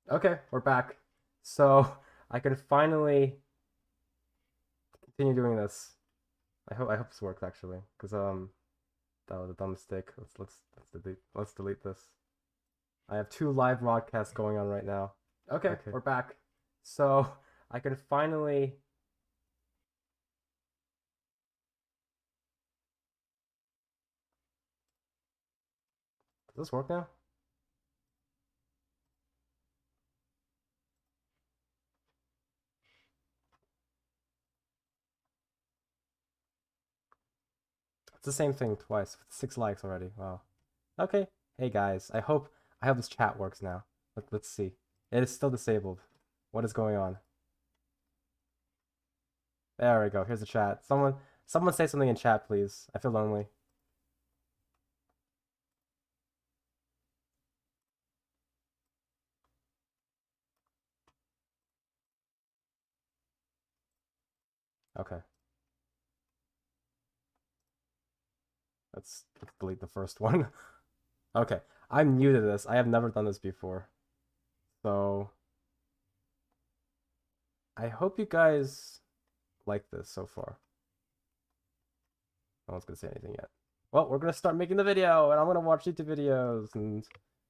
Okay, we're back. So I can finally continue doing this. I hope this works actually, because that was a dumb mistake. Let's delete this. I have two live broadcasts going on right now. Okay, we're back. So I can finally. Does this work now? It's the same thing twice with 6 likes already. Wow. Okay. Hey guys, I hope this chat works now. Let's see. It is still disabled. What is going on? There we go. Here's the chat. Someone say something in chat, please. I feel lonely. Okay. Let's delete the first one. Okay. I'm new to this. I have never done this before. So I hope you guys like this so far. No one's gonna say anything yet. Well, we're gonna start making the video, and I'm gonna watch YouTube videos, and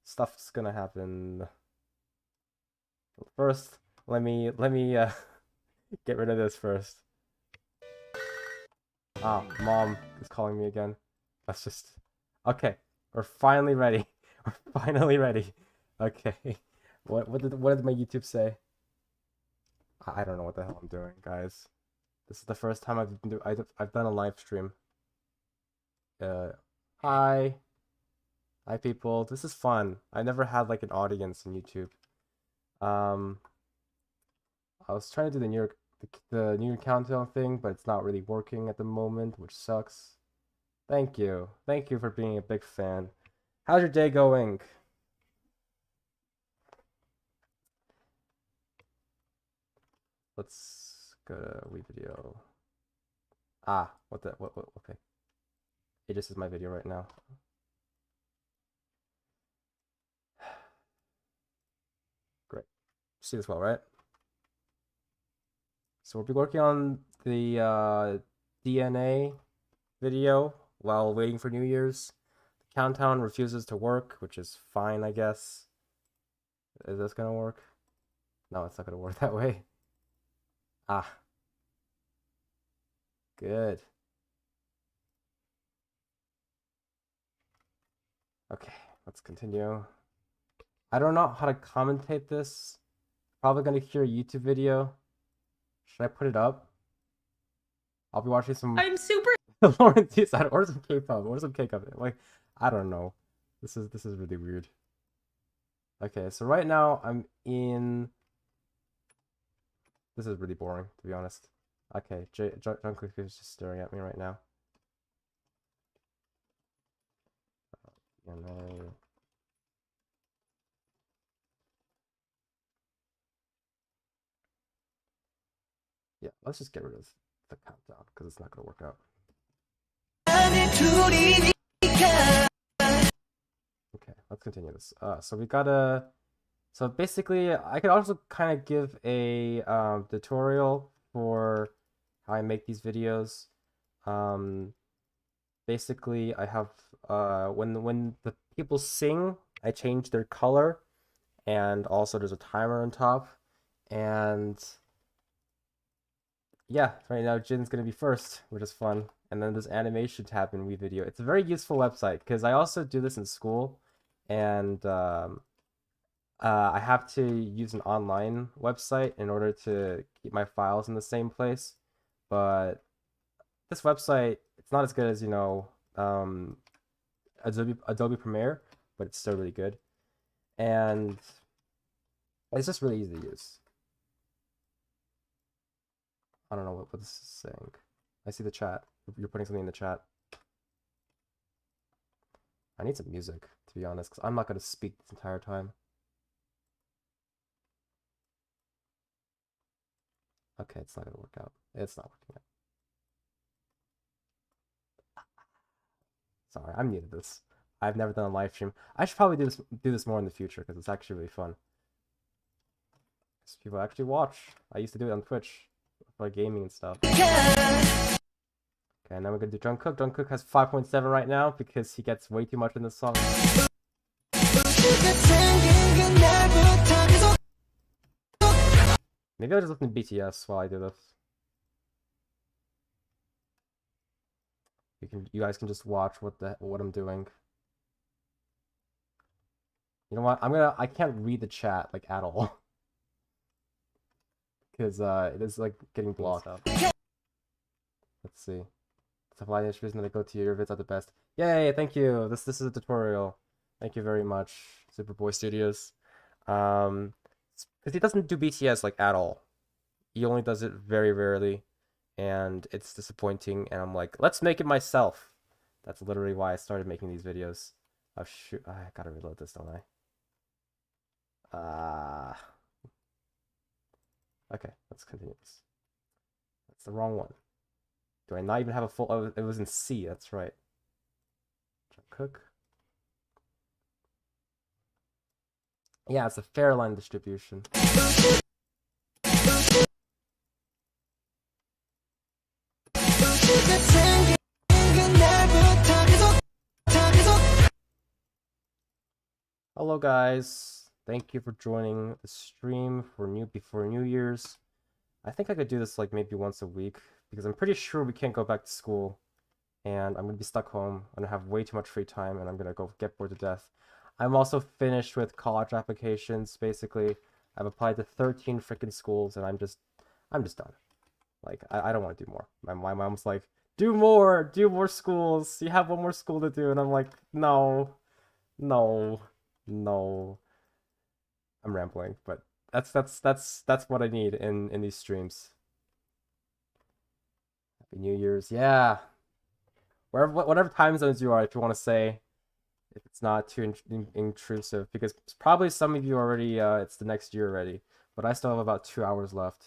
stuff's gonna happen. First, let me get rid of this first. Ah, mom is calling me again. Let's just. Okay, we're finally ready. We're finally ready. Okay. What did my YouTube say? I don't know what the hell I'm doing, guys. This is the first time I've done a live stream. Uh, hi, hi people. This is fun. I never had like an audience on YouTube. Um, I was trying to do the New York countdown thing, but it's not really working at the moment, which sucks. Thank you. Thank you for being a big fan. How's your day going? Let's go to we video. Ah, what okay. It just is my video right now. Great. See this well, right? So we'll be working on the DNA video while waiting for New Year's. The countdown refuses to work, which is fine, I guess. Is this gonna work? No, it's not gonna work that way. Ah, good. Okay, let's continue. I don't know how to commentate this. Probably gonna hear a YouTube video. Should I put it up? I'll be watching some. I'm super. Lawrence or some K-pop, or some K-pop. Like, I don't know. This is really weird. Okay, so right now I'm in. This is really boring, to be honest. Okay, Jungkook is just staring at me right now. And yeah, let's just get rid of the countdown because it's not gonna work out. Okay, let's continue this. So we gotta. So basically, I could also kind of give a tutorial for how I make these videos. Um, Basically, I have when the people sing, I change their color, and also there's a timer on top, and yeah, right now Jin's gonna be first, which is fun. And then there's animation tab in WeVideo. It's a very useful website because I also do this in school, and I have to use an online website in order to keep my files in the same place. But this website, it's not as good as, Adobe Premiere, but it's still really good. And it's just really easy to use. I don't know what this is saying. I see the chat. You're putting something in the chat. I need some music, to be honest, because I'm not going to speak this entire time. Okay, it's not going to work out. It's not working out. Sorry, I'm new to this. I've never done a live stream. I should probably do this more in the future because it's actually really fun. Because people actually watch. I used to do it on Twitch for like, gaming and stuff. Okay, now we're gonna do Jungkook. Jungkook has 5.7 right now because he gets way too much in this song. Maybe I'll just listen to BTS while I do this. You guys can just watch what I'm doing. You know what? I can't read the chat like at all. Because it is like getting blocked. Let's see. Supply distribution that I go to your vids are the best. Yay, thank you. This is a tutorial. Thank you very much, Superboy Studios. Because he doesn't do BTS like at all. He only does it very rarely, and it's disappointing. And I'm like, let's make it myself. That's literally why I started making these videos. Oh shoot, I gotta reload this, don't I? Okay, let's continue this. That's the wrong one. Do I not even have a full... Oh, it was in C, that's right. Cook. Yeah, it's a fair line distribution. Hello guys, thank you for joining the stream before New Year's. I think I could do this like maybe once a week because I'm pretty sure we can't go back to school and I'm gonna be stuck home. I'm gonna have way too much free time and I'm gonna go get bored to death. I'm also finished with college applications. Basically, I've applied to 13 freaking schools and I'm just done. Like I don't want to do more. My mom's like, do more schools. You have one more school to do, and I'm like, no. I'm rambling, but that's what I need in these streams. Happy New Year's, yeah. Whatever time zones you are, if you want to say, if it's not too intrusive, because probably some of you already it's the next year already, but I still have about 2 hours left.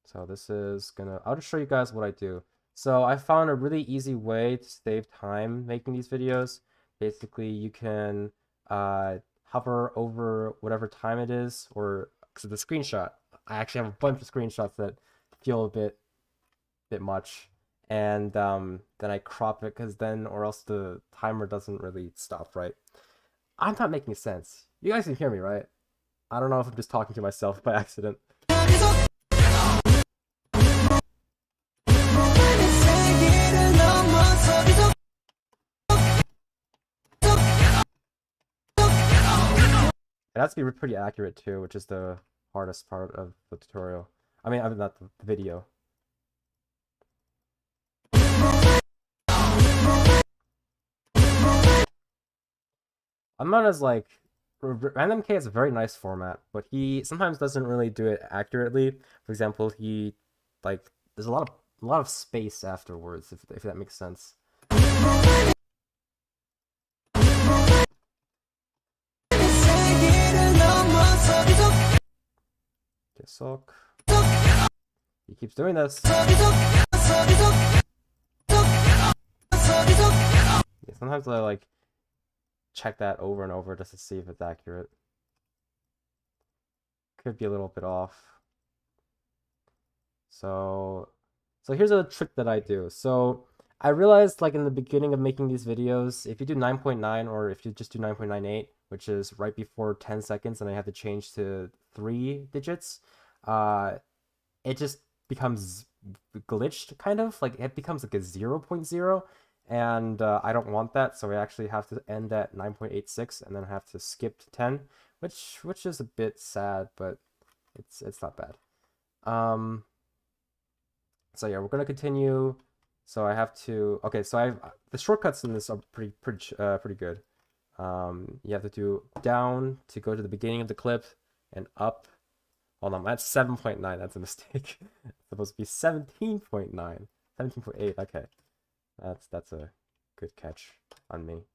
So this is I'll just show you guys what I do. So I found a really easy way to save time making these videos. Basically, you can hover over whatever time it is, or because the screenshot. I actually have a bunch of screenshots that feel a bit much, and then I crop it or else the timer doesn't really stop, right? I'm not making sense. You guys can hear me, right? I don't know if I'm just talking to myself by accident. It has to be pretty accurate too, which is the hardest part of the tutorial. I mean, not the video. I'm not as like... Random K has a very nice format, but he sometimes doesn't really do it accurately. For example, there's a lot of space afterwards, if that makes sense. Sok. He keeps doing this. Yeah, sometimes I like check that over and over just to see if it's accurate. Could be a little bit off. So here's a trick that I do. So I realized like in the beginning of making these videos, if you do 9.9 or if you just do 9.98, which is right before 10 seconds and I have to change to 3 digits, it just becomes glitched, kind of. Like, it becomes like a 0.0, and I don't want that, so I actually have to end at 9.86 and then I have to skip to 10, which is a bit sad, but it's not bad. So yeah, we're gonna continue. So I have to... Okay, so the shortcuts in this are pretty good. You have to do down to go to the beginning of the clip and up. Hold on, that's 7.9. That's a mistake. It's supposed to be 17.9. 17.8. Okay, that's a good catch on me.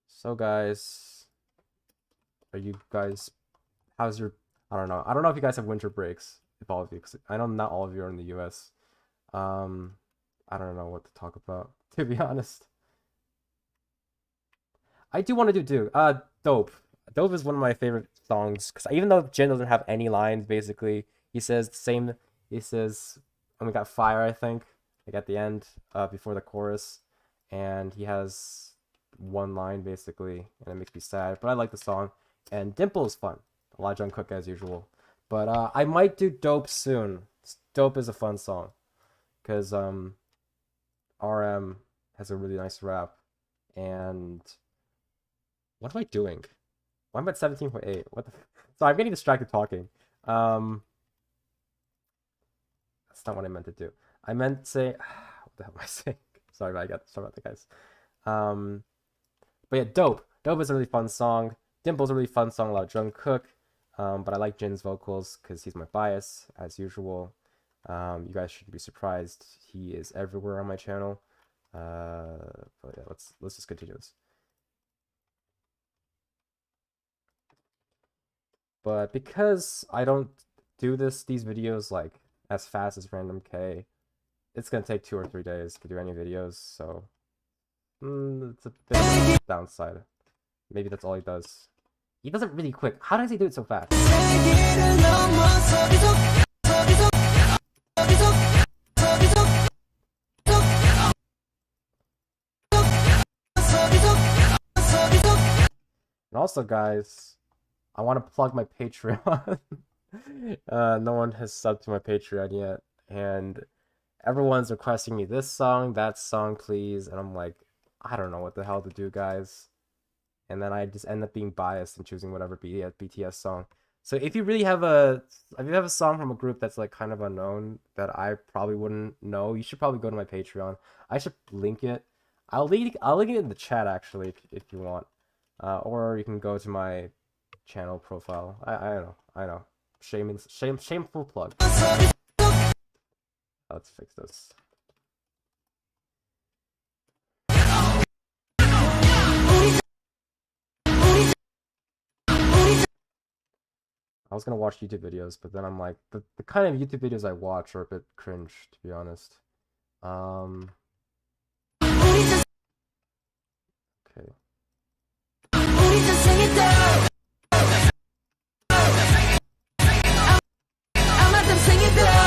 So guys, are you guys? How's your? I don't know. I don't know if you guys have winter breaks. If all of you, because I know not all of you are in the U.S. I don't know what to talk about, to be honest. I do want to do Dope. Dope is one of my favorite songs because even though Jin doesn't have any lines, basically he says the same. He says, "And we got fire," I think, like at the end, before the chorus, and he has one line basically, and it makes me sad. But I like the song, and Dimple is fun. A lot of Jungkook as usual, but I might do Dope soon. Dope is a fun song, because RM has a really nice rap, and what am I doing? Why am I at 17.8? What the? So I'm getting distracted talking. That's not what I meant to do. I meant to say, what the hell am I saying? Sorry about that, guys. But yeah, Dope. Dope is a really fun song. Dimple's a really fun song, a lot of Jungkook. But I like Jin's vocals because he's my bias, as usual. You guys shouldn't be surprised. He is everywhere on my channel. But yeah, let's just continue this. But because I don't do these videos like as fast as Random K, it's gonna take 2 or 3 days to do any videos, so it's a bit of a downside. Maybe that's all he does. He does it really quick. How does he do it so fast? And also, guys, I want to plug my Patreon. No one has subbed to my Patreon yet, and everyone's requesting me this song, that song, please, and I'm like, I don't know what the hell to do, guys. And then I just end up being biased and choosing whatever BTS song. So if you really have a song from a group that's like kind of unknown that I probably wouldn't know, you should probably go to my Patreon. I should link it. I'll link it in the chat actually if you want. Or you can go to my channel profile. I know. Shameful plug. Let's fix this. I was gonna watch YouTube videos, but then I'm like, the kind of YouTube videos I watch are a bit cringe, to be honest. Okay.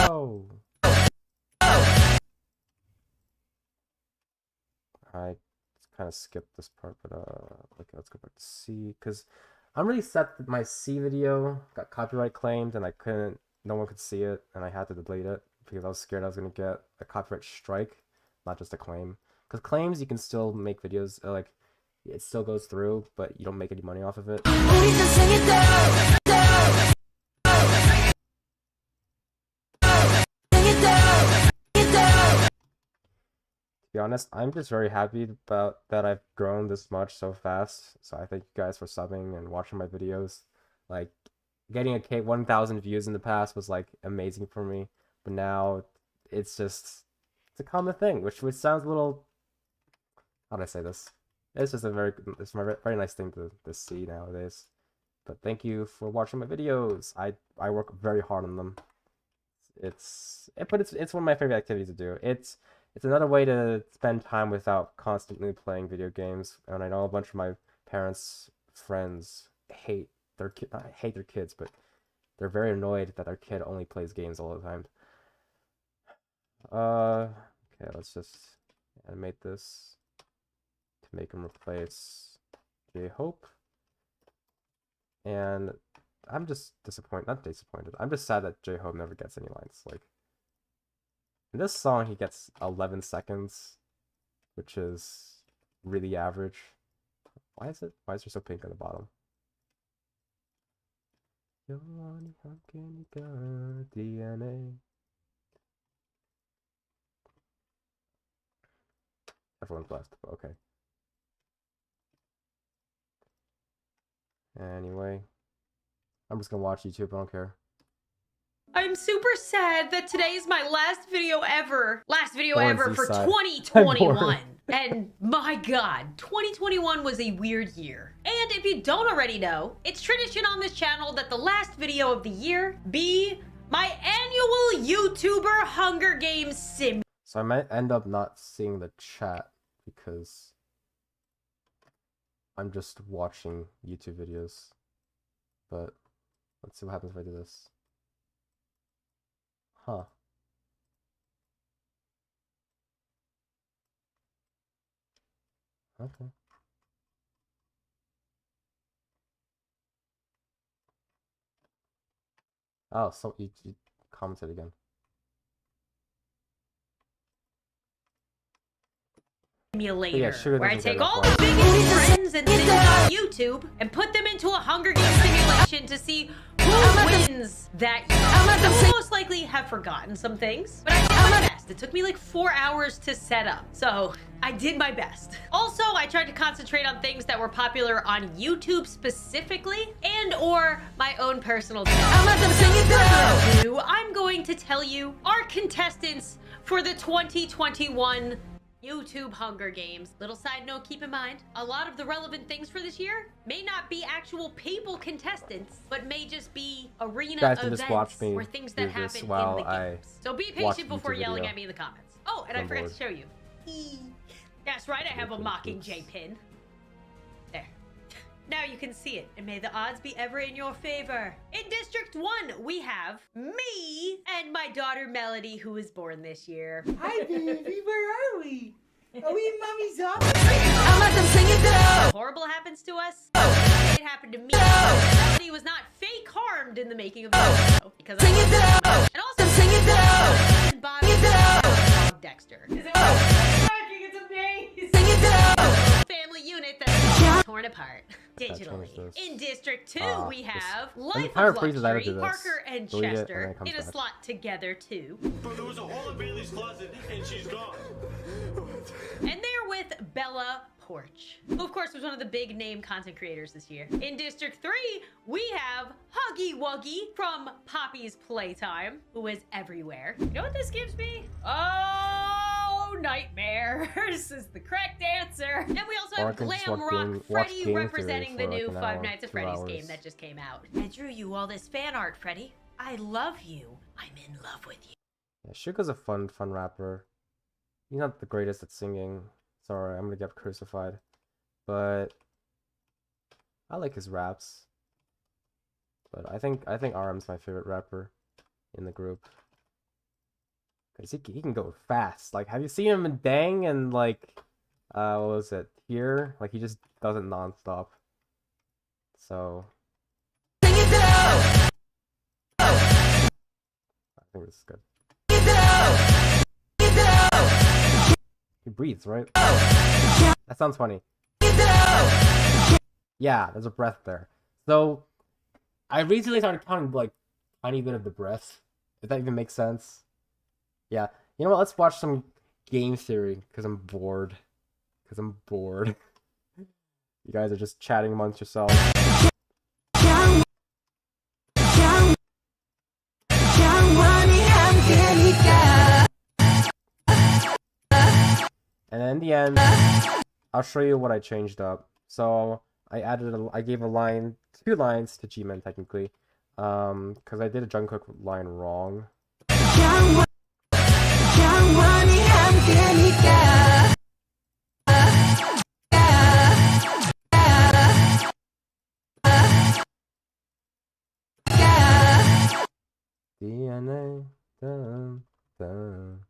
Oh. I kind of skipped this part, but okay, let's go back to C, because I'm really sad that my C video got copyright claimed and no one could see it, and I had to delete it because I was scared I was gonna get a copyright strike, not just a claim. Because claims, you can still make videos, like, it still goes through, but you don't make any money off of it. To be honest, I'm just very happy about that I've grown this much so fast. So I thank you guys for subbing and watching my videos. Like, getting a 1,000 views in the past was like amazing for me, but now it's a common thing, which sounds a little, how do I say this? It's just a very nice thing to see nowadays. But thank you for watching my videos. I work very hard on them. It's one of my favorite activities to do. It's another way to spend time without constantly playing video games. And I know a bunch of my parents' friends hate their kids, but they're very annoyed that their kid only plays games all the time. Okay, let's just animate this to make him replace J-Hope. And I'm just not disappointed. I'm just sad that J-Hope never gets any lines. Like, in this song, he gets 11 seconds, which is really average. Why is there so pink on the bottom? DNA. Everyone's left, but okay. Anyway, I'm just gonna watch YouTube, I don't care. I'm super sad that today is my last video ever. Last video ever for 2021. And my God, 2021 was a weird year. And if you don't already know, it's tradition on this channel that the last video of the year be my annual YouTuber Hunger Games sim. So I might end up not seeing the chat because I'm just watching YouTube videos. But let's see what happens if I do this. Huh. Okay. Oh, so you commented again. Simulator, yeah, where I take all the biggest trends and things on YouTube and put them into a Hunger Games simulation to see who wins that year. I will most likely have forgotten some things, but I did my best. It took me like 4 hours to set up, so I did my best. Also, I tried to concentrate on things that were popular on YouTube specifically and or my own personal channel. I'm going to tell you our contestants for the 2021 YouTube Hunger Games. Little side note, keep in mind, a lot of the relevant things for this year may not be actual people contestants, but may just be arena events or things that happen in the games. So be patient before yelling at me in the comments. Oh, and I forgot to show you. That's right, I have a Mockingjay pin. There. Now you can see it, and may the odds be ever in your favor. In District 1, we have me and my daughter Melody, who was born this year. Hi, baby, where are we? Are we in Mommy's office? I'll let them sing it though. Horrible happens to us. It happened to me. Melody was not fake harmed in the making of the video because I and also sing it though. And Bobby Dexter. Is it working? It's amazing. Sing it though. Family unit that's torn apart digitally. In District 2, we have Life of Luxury, Parker and Chester in a slot together too. Bro, there was a hole in Bailey's closet and she's gone. And they're with Bella Porch, who of course was one of the big name content creators this year. In District 3, we have Huggy Wuggy from Poppy's Playtime, who is everywhere. You know what this gives me? Oh, nightmares is the correct answer. And we also have Glam Rock Freddy representing the new Five Nights at Freddy's game that just came out. I drew you all this fan art, Freddy. I love you. I'm in love with you. Yeah, Suga's a fun rapper. He's not the greatest at singing. Sorry, I'm gonna get crucified. But I like his raps. But I think RM's my favorite rapper in the group. Cause he can go fast. Like, have you seen him in Dang and like what was it? Here? Like, he just does it non-stop. So I think this is good. He breathes, right? That sounds funny. Yeah, there's a breath there. So I recently started counting like tiny bit of the breath. If that even makes sense. Yeah. You know what? Let's watch some game theory because I'm bored. You guys are just chatting amongst yourselves. And in the end, I'll show you what I changed up. So I gave two lines to G-Man technically, because I did a Jungkook line wrong. DNA. Dun, dun.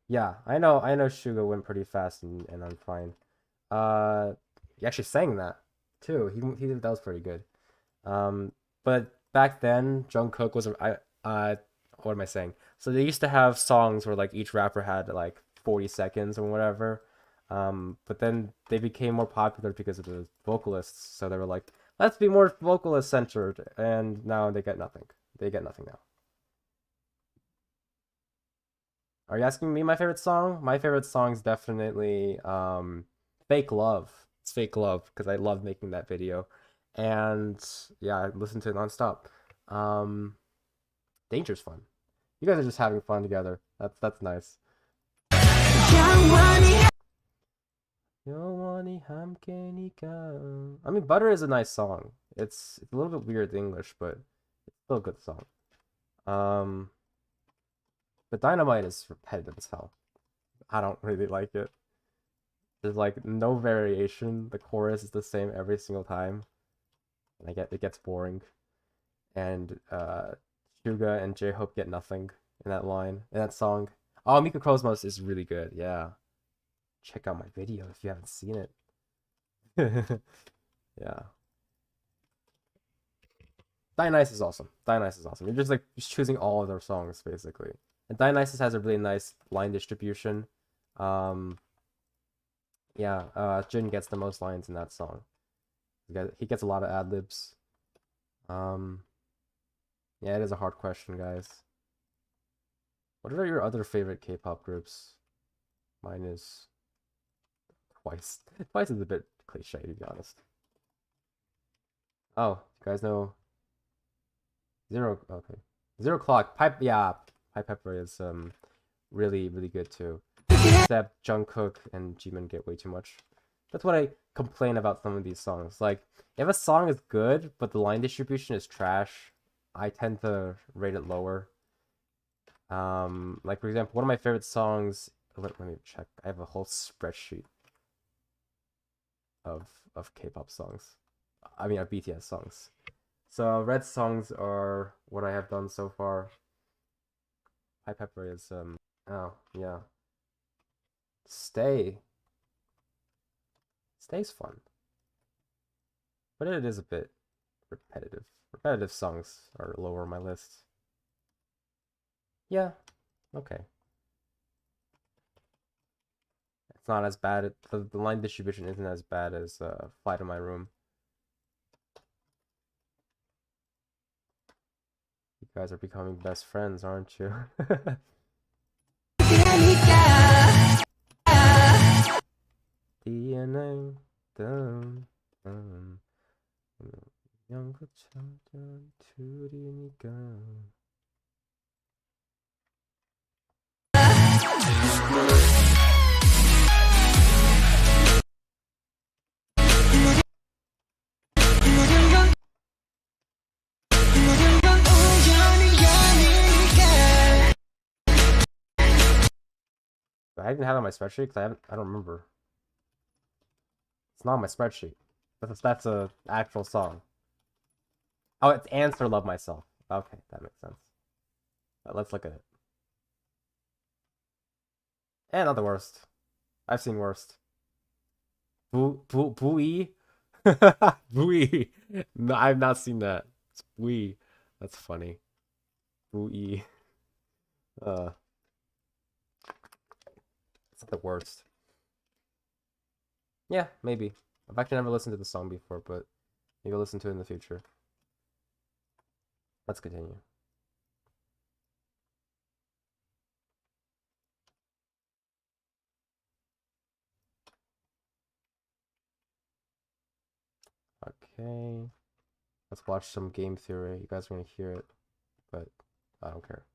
Yeah, I know Suga went pretty fast and I'm fine. He actually sang that too. That was pretty good. But back then Jungkook was what am I saying? So they used to have songs where like each rapper had like 40 seconds or whatever. But then they became more popular because of the vocalists. So they were like, let's be more vocalist centered, and now they get nothing. They get nothing now. Are you asking me my favorite song? My favorite song is definitely Fake Love. It's Fake Love because I love making that video. And yeah, I listen to it nonstop. Danger's fun. You guys are just having fun together. That's nice. I mean, Butter is a nice song. It's a little bit weird English, but it's still a good song. But Dynamite is repetitive as hell. I don't really like it. There's like no variation. The chorus is the same every single time. And it gets boring. And Suga and J-Hope get nothing in that line, in that song. Oh, Mikrokosmos is really good, yeah. Check out my video if you haven't seen it. Yeah. Dionysus is awesome. Dionysus is awesome. You're just choosing all of their songs basically. And Dionysus has a really nice line distribution. Yeah, Jin gets the most lines in that song. He gets a lot of ad-libs. Yeah, it is a hard question, guys. What are your other favorite K-pop groups? Mine is Twice. Twice is a bit cliche, to be honest. Oh, you guys know Zero? Okay, Zero Clock. Pipe Pepper is really good too. Except Jungkook and Jimin get way too much. That's what I complain about some of these songs. Like, if a song is good but the line distribution is trash, I tend to rate it lower. Like for example, one of my favorite songs. Let me check. I have a whole spreadsheet of K-pop songs. I mean, of BTS songs. So red songs are what I have done so far. High Pepper is oh yeah. Stay's fun, but it is a bit repetitive. Repetitive songs are lower on my list. Yeah, okay. It's not as bad. The line distribution isn't as bad as Fly to My Room. You guys are becoming best friends, aren't you? DNA I didn't have it on my spreadsheet because I don't remember. It's not on my spreadsheet. That's a actual song. Oh, it's Answer Love Myself. Okay, that makes sense. Let's look at it. And not the worst. I've seen worst. Bui? Bui. No, I've not seen that. It's Bui. That's funny. Bui. It's not the worst. Yeah, maybe. I've actually never listened to the song before, but maybe I'll listen to it in the future. Let's continue. Okay. Let's watch some game theory. You guys are gonna hear it, but I don't care.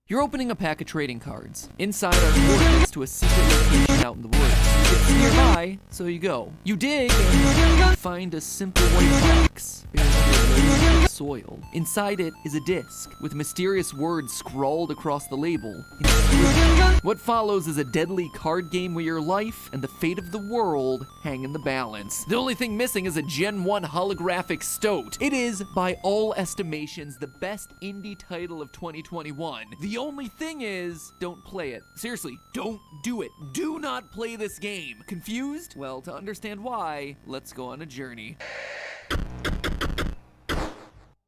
You're opening a pack of trading cards. Inside are coordinates to a secret location out in the woods. It's nearby, so you go. You dig and find a simple white box buried under layers of soil. Inside it is a disc with mysterious words scrawled across the label. Inscryption. What follows is a deadly card game where your life and the fate of the world hang in the balance. The only thing missing is a Gen 1 holographic stoat. It is, by all estimations, the best indie title of 2021. The only thing is, don't play it. Seriously, don't do it. Do not play this game. Confused? Well, to understand why, let's go on a journey.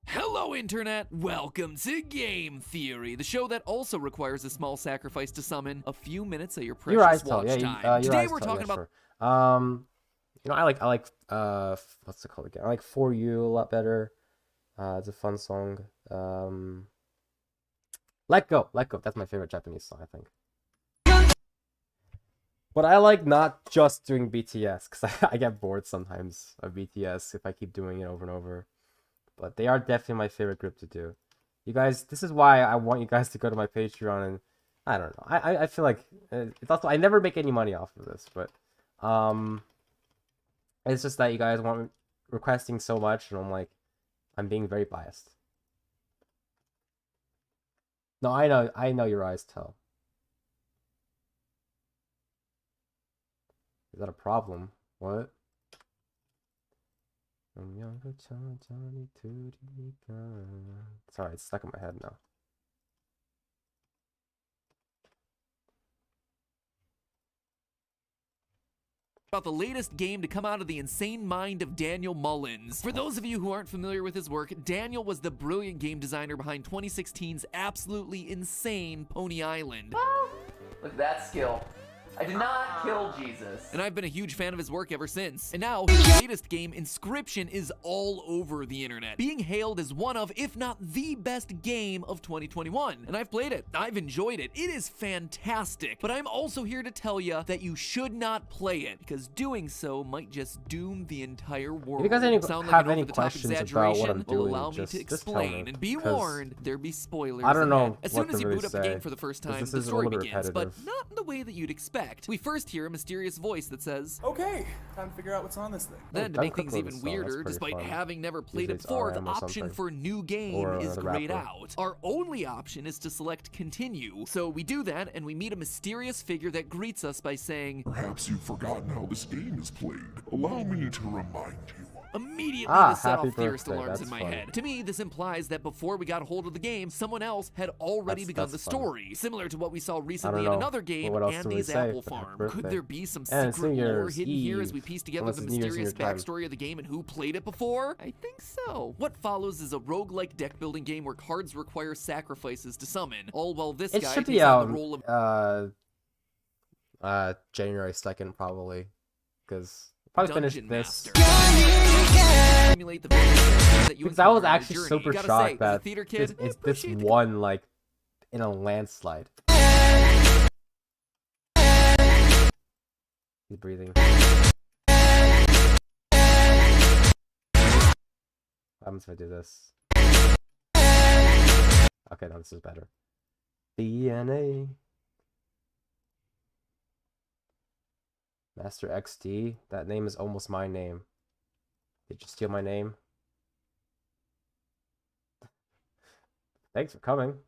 Hello, Internet! Welcome to Game Theory, the show that also requires a small sacrifice to summon a few minutes of your precious watch time. Today we're talking about... Sure. You know, I like what's it called again? I like For You a lot better. It's a fun song. Let Go. That's my favorite Japanese song, I think. But I like not just doing BTS, because I get bored sometimes of BTS if I keep doing it over and over. But they are definitely my favorite group to do. You guys, this is why I want you guys to go to my Patreon, and I don't know. I feel like it's also, I never make any money off of this, but it's just that you guys want requesting so much, and I'm like, I'm being very biased. No, I know your eyes tell. Is that a problem? What? From younger Johnny to the sorry, it's stuck in my head now. About the latest game to come out of the insane mind of Daniel Mullins. For those of you who aren't familiar with his work, Daniel was the brilliant game designer behind 2016's absolutely insane Pony Island. Look at that skill. I did not kill Jesus. And I've been a huge fan of his work ever since. And now, his latest game, Inscryption, is all over the internet, being hailed as one of, if not the best game of 2021. And I've played it. I've enjoyed it. It is fantastic. But I'm also here to tell you that you should not play it, because doing so might just doom the entire world. If you guys Sound have like an any over-the-top questions about what I'm exaggeration? Well, doing, allow me to just tell explain. me, And be 'cause warned, there be spoilers. I don't know ahead. As what soon as to you really boot up the say, game for the first 'cause time, this the is a story little begins, but repetitive. not in the way that you'd expect. We first hear a mysterious voice that says, Okay, time to figure out what's on this thing. then to I've make things clicked on even this song, that's weirder, pretty despite fun. having never played Usually it it's before, the RM or option something. for new game Or is the grayed rapper. out. Our only option is to select continue. So we do that, and we meet a mysterious figure that greets us by saying, Perhaps you've forgotten how this game is played. Allow me to remind you. immediately Ah, to set happy off theorist birthday, alarms in that's my fun. head. To me, this implies that before we got a hold of the game, someone else had already begun the that's fun. story, similar to what we saw recently in know. another game, What else do we Andy's say Apple for happy Farm. birthday? Could there be some And it's secret New lore Year's hidden here as we Eve, piece together unless the it's New Year's in mysterious your time. backstory of the game and who played it before? I think so. What follows is a roguelike deck building game where cards require sacrifices to summon, all while this It guy should takes be on out the role of January 2nd probably, because probably finished Dungeon this. Master. Simulate the various characters that you Because I was encounter on your actually journey. super Gotta shocked say, as a that theater kid, this, I this appreciate the won like in a landslide. He's breathing. What happens if I do this? Okay, no, this is better. DNA. Master XD? That name is almost my name. Did you steal my name? Thanks for coming.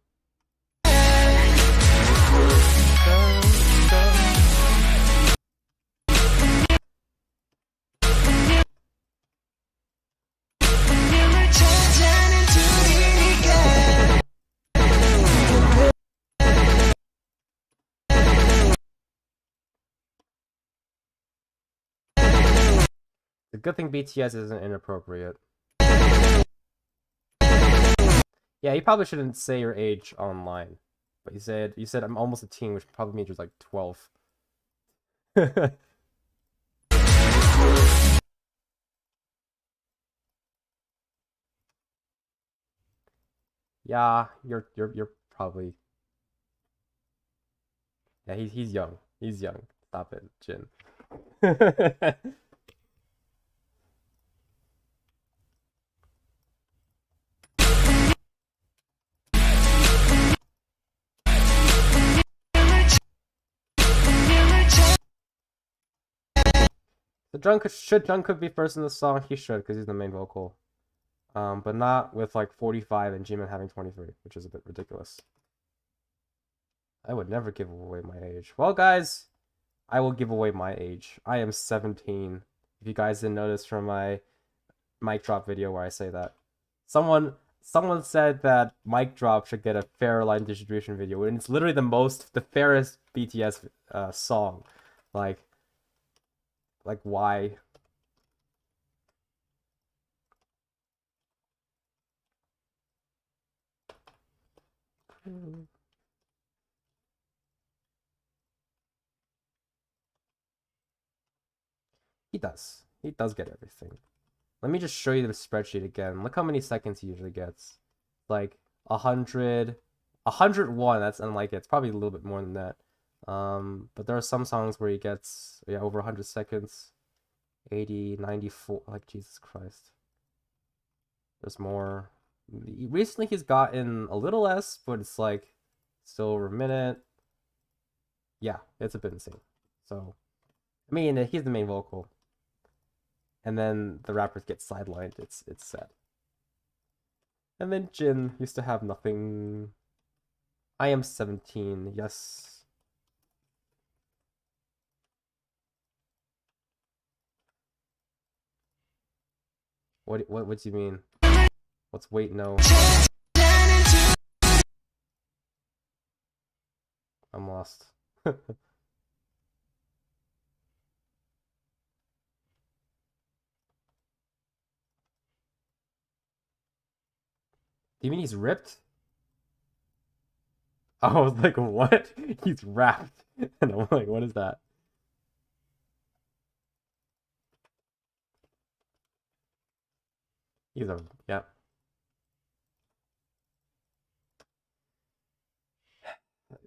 The good thing BTS isn't inappropriate. Yeah, you probably shouldn't say your age online. But you said I'm almost a teen, which probably means you're like 12. Yeah, you're probably. Yeah, he's young. He's young. Stop it, Jin. Should Jungkook be first in the song? He should, because he's the main vocal. But not with like 45 and Jimin having 23, which is a bit ridiculous. I would never give away my age. Well, guys, I will give away my age. I am 17. If you guys didn't notice from my mic drop video where I say that. Someone said that mic drop should get a fair line distribution video, and it's literally the fairest BTS song. Like why? He does. He does get everything. Let me just show you the spreadsheet again. Look how many seconds he usually gets. Like 100, 101. That's unlike it. It's probably a little bit more than that. But there are some songs where he gets over 100 seconds. 80, 94. Like, Jesus Christ. There's more. Recently he's gotten a little less, but it's like still over a minute. Yeah, it's a bit insane. So, I mean, he's the main vocal. And then the rappers get sidelined. It's sad. And then Jin used to have nothing. I am 17. Yes. What do you mean? What's wait no? I'm lost. Do you mean he's ripped? I was like, what? He's wrapped. And I'm like, what is that? He's a, yeah.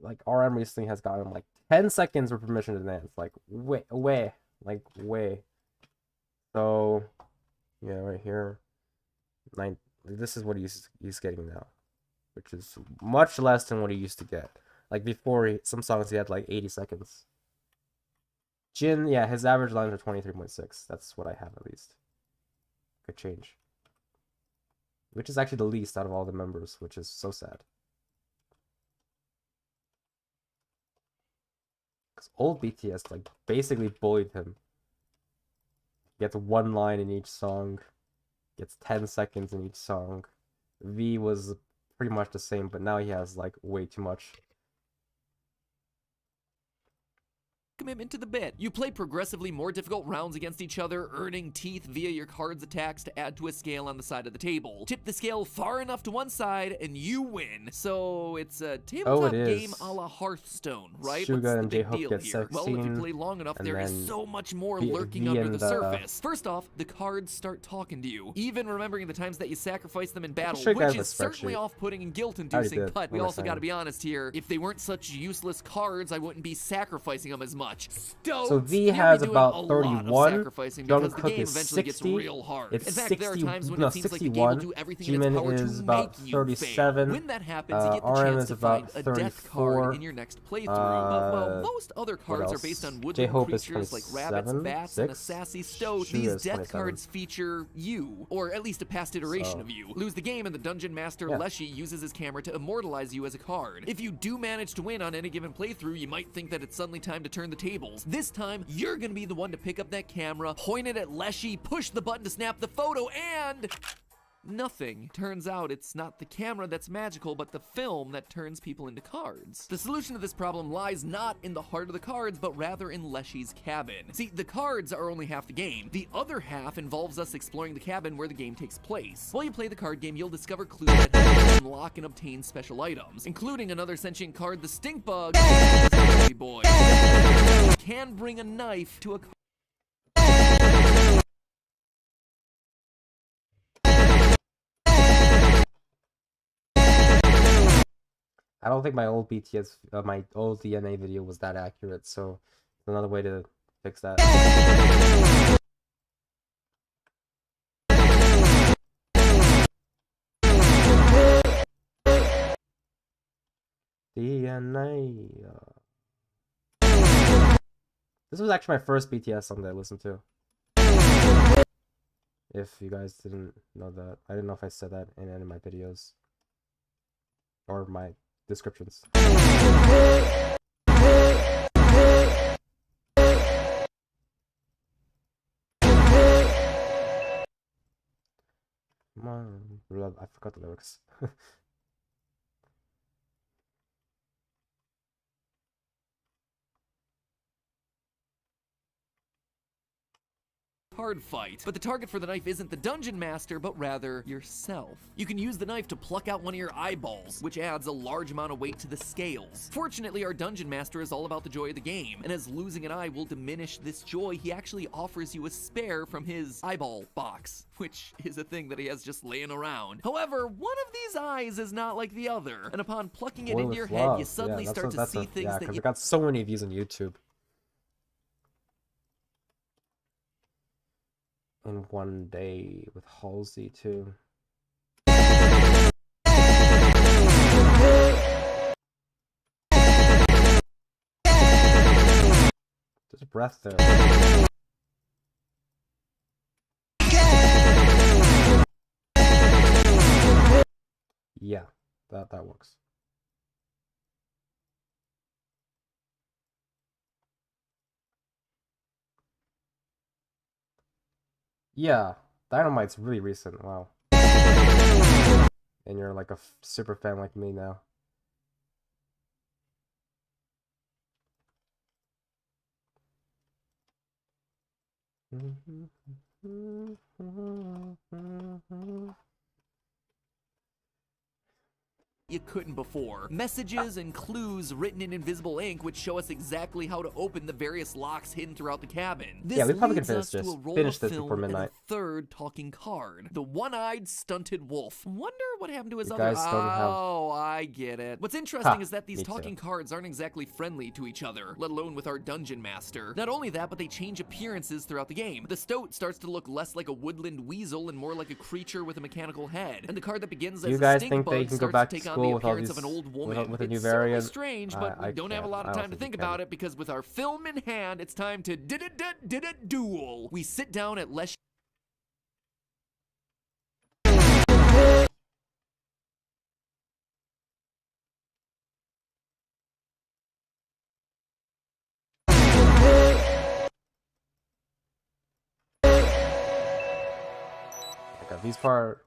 Like, RM recently has gotten like 10 seconds for permission to dance. Like, way. So, yeah, right here. This is what he's getting now, which is much less than what he used to get. Like before, some songs he had like 80 seconds. Jin, yeah, his average lines are 23.6. That's what I have at least. Could change. Which is actually the least out of all the members, which is so sad. Because old BTS like basically bullied him. Gets one line in each song. Gets 10 seconds in each song. V was pretty much the same, but now he has like way too much. Commitment to the bit. You play progressively more difficult rounds against each other, earning teeth via your card's attacks to add to a scale on the side of the table. Tip the scale far enough to one side and you win. So it's a tabletop game a la Hearthstone, right? Suga What's the and big J-Hope deal get here? 16, Well, if you play long enough, there is so much more lurking under the surface. First off, the cards start talking to you, even remembering the times that you sacrificed them in battle, which is certainly off-putting and guilt-inducing, but we also gotta be honest here, if they weren't such useless cards, I wouldn't be sacrificing them as much. So V has about 31. Jungkook is 60. It's in fact, 60. there are times when No, it seems 61. like the game will do everything in its power Jimin is to about make you 37. fail. When that happens, you get the RM chance is to about find a death 34. card in your next playthrough. But while most other cards are based on woodland J-Hope is creatures like rabbits, 27, bats, 6. and a sassy stoat, Suga these is death 27. cards feature you, or at least a past iteration of you. Lose the game, and the dungeon master Leshy uses his camera to immortalize you as a card. If you do manage to win on any given playthrough, you might think that it's suddenly time to turn the tables. This time, you're gonna be the one to pick up that camera, point it at Leshy, push the button to snap the photo, and nothing. Turns out it's not the camera that's magical, but the film that turns people into cards. The solution to this problem lies not in the heart of the cards, but rather in Leshy's cabin. See, the cards are only half the game. The other half involves us exploring the cabin where the game takes place. While you play the card game, you'll discover clues that help you unlock and obtain special items, including another sentient card, the Stink Bug, boy. You can bring a knife to a card. I don't think my old BTS, my old DNA video was that accurate, so it's another way to fix that. DNA. This was actually my first BTS song that I listened to. If you guys didn't know that, I didn't know if I said that in any of my videos or my descriptions. I forgot the lyrics. Card fight. But the target for the knife isn't the dungeon master, but rather yourself. You can use the knife to pluck out one of your eyeballs, which adds a large amount of weight to the scales. Fortunately, our dungeon master is all about the joy of the game, and as losing an eye will diminish this joy, he actually offers you a spare from his eyeball box, which is a thing that he has just laying around. However, one of these eyes is not like the other, and upon plucking it into your head, you suddenly start to see things that you... I got so many views on YouTube. In one day with Halsey too. There's a breath there. Yeah, that works. Yeah, Dynamite's really recent. Wow. And you're like a super fan like me now. You couldn't before. Messages and clues written in invisible ink which show us exactly how to open the various locks hidden throughout the cabin. This Yeah, we probably could leads finish us to this. a roll Finish of this film before and a midnight. third talking card. The one-eyed stunted wolf. Wonder what happened to his You other. guys don't have- Oh, I get it. What's interesting Ha, is that these me too. talking cards aren't exactly friendly to each other, let alone with our dungeon master. Not only that, but they change appearances throughout the game. The stoat starts to look less like a woodland weasel and more like a creature with a mechanical head. And the card that begins as You a guys stink think that you bug can go starts back to to take on school the with all appearance these of an old woman. with a new It's certainly variant? strange, but we I don't have a can't. lot I of don't time to think think you about can. it because with our film in hand, it's time to duel. We sit down at Les. I got these part.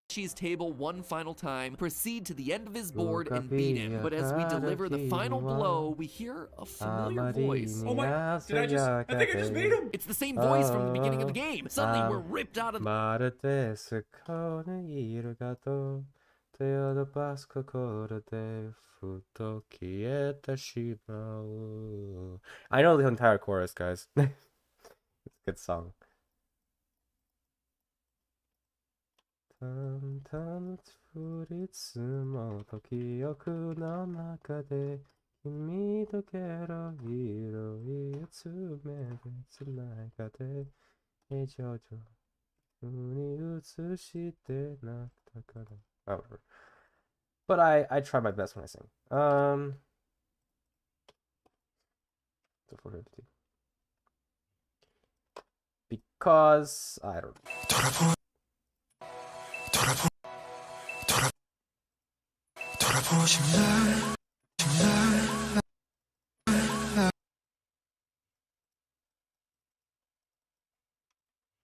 She's table one final time, proceed to the end of his board and beat him. But as we deliver the final blow, we hear a familiar voice. Oh my, I think I just made him. It's the same voice from the beginning of the game. Suddenly we're ripped out of the I know the entire chorus, guys. It's a good song. However, but I try my best when I sing. So 450. Because I don't know.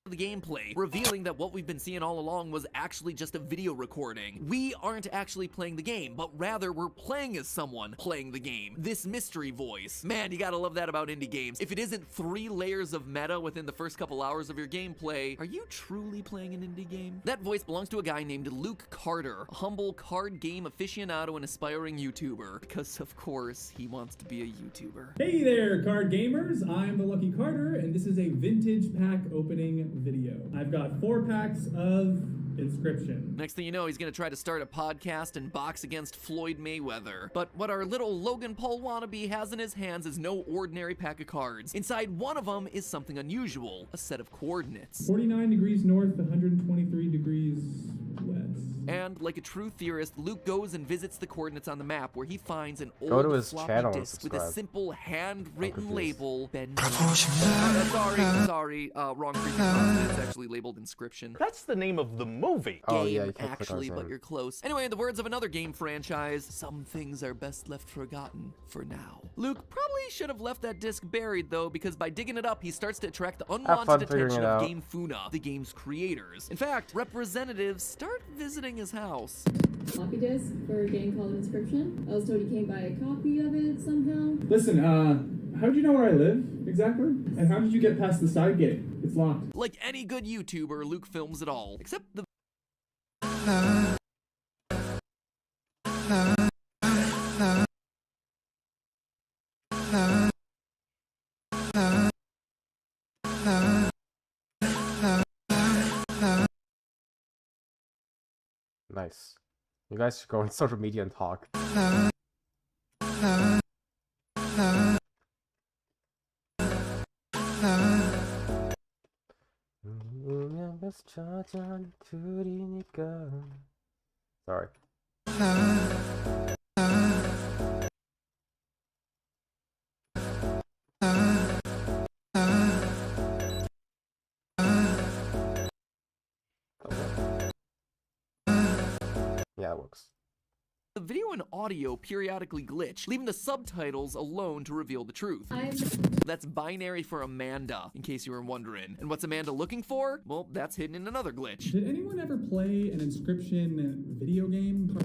the gameplay, revealing that what we've been seeing all along was actually just a video recording. We aren't actually playing the game, but rather we're playing as someone playing the game. This mystery voice. Man, you gotta love that about indie games. If it isn't 3 layers of meta within the first couple hours of your gameplay, are you truly playing an indie game? That voice belongs to a guy named Luke Carter, a humble card game aficionado and aspiring YouTuber, because of course he wants to be a YouTuber. Hey there, card gamers! I'm the Lucky Carter, and this is a vintage pack opening video. I've got 4 packs of Inscryption. Next thing you know, he's gonna try to start a podcast and box against Floyd Mayweather. But what our little Logan Paul wannabe has in his hands is no ordinary pack of cards. Inside one of them is something unusual, a set of coordinates. 49 degrees north, 123 degrees west. And like a true theorist, Luke goes and visits the coordinates on the map where he finds an Go to old his floppy channel and disk with a subscribe. simple handwritten confused. label, Ben. Sorry, wrong freaking continent. It's actually labeled Inscryption. That's the name of the movie. Oh yeah, Game, you can't click on actually, his but name. you're close. Anyway, in the words of another game franchise, some things are best left forgotten for now. Luke probably should have left that disc buried though, because by digging it up, he starts to attract the fun unwanted figuring attention it of out. Game Funa, the game's creators. In fact, representatives start visiting his house. Floppy disk for a game called Inscryption. I was told you can't buy a copy of it somehow. Listen, how'd you know where I live, exactly? And how did you get past the side gate? It's locked. Like any good YouTuber, Luke films it all, except the Nice. You guys should go on social media and talk. Sorry. Yeah, it works. The video and audio periodically glitch, leaving the subtitles alone to reveal the truth. That's binary for Amanda, in case you were wondering. And what's Amanda looking for? Well, that's hidden in another glitch. Did anyone ever play an Inscryption video game?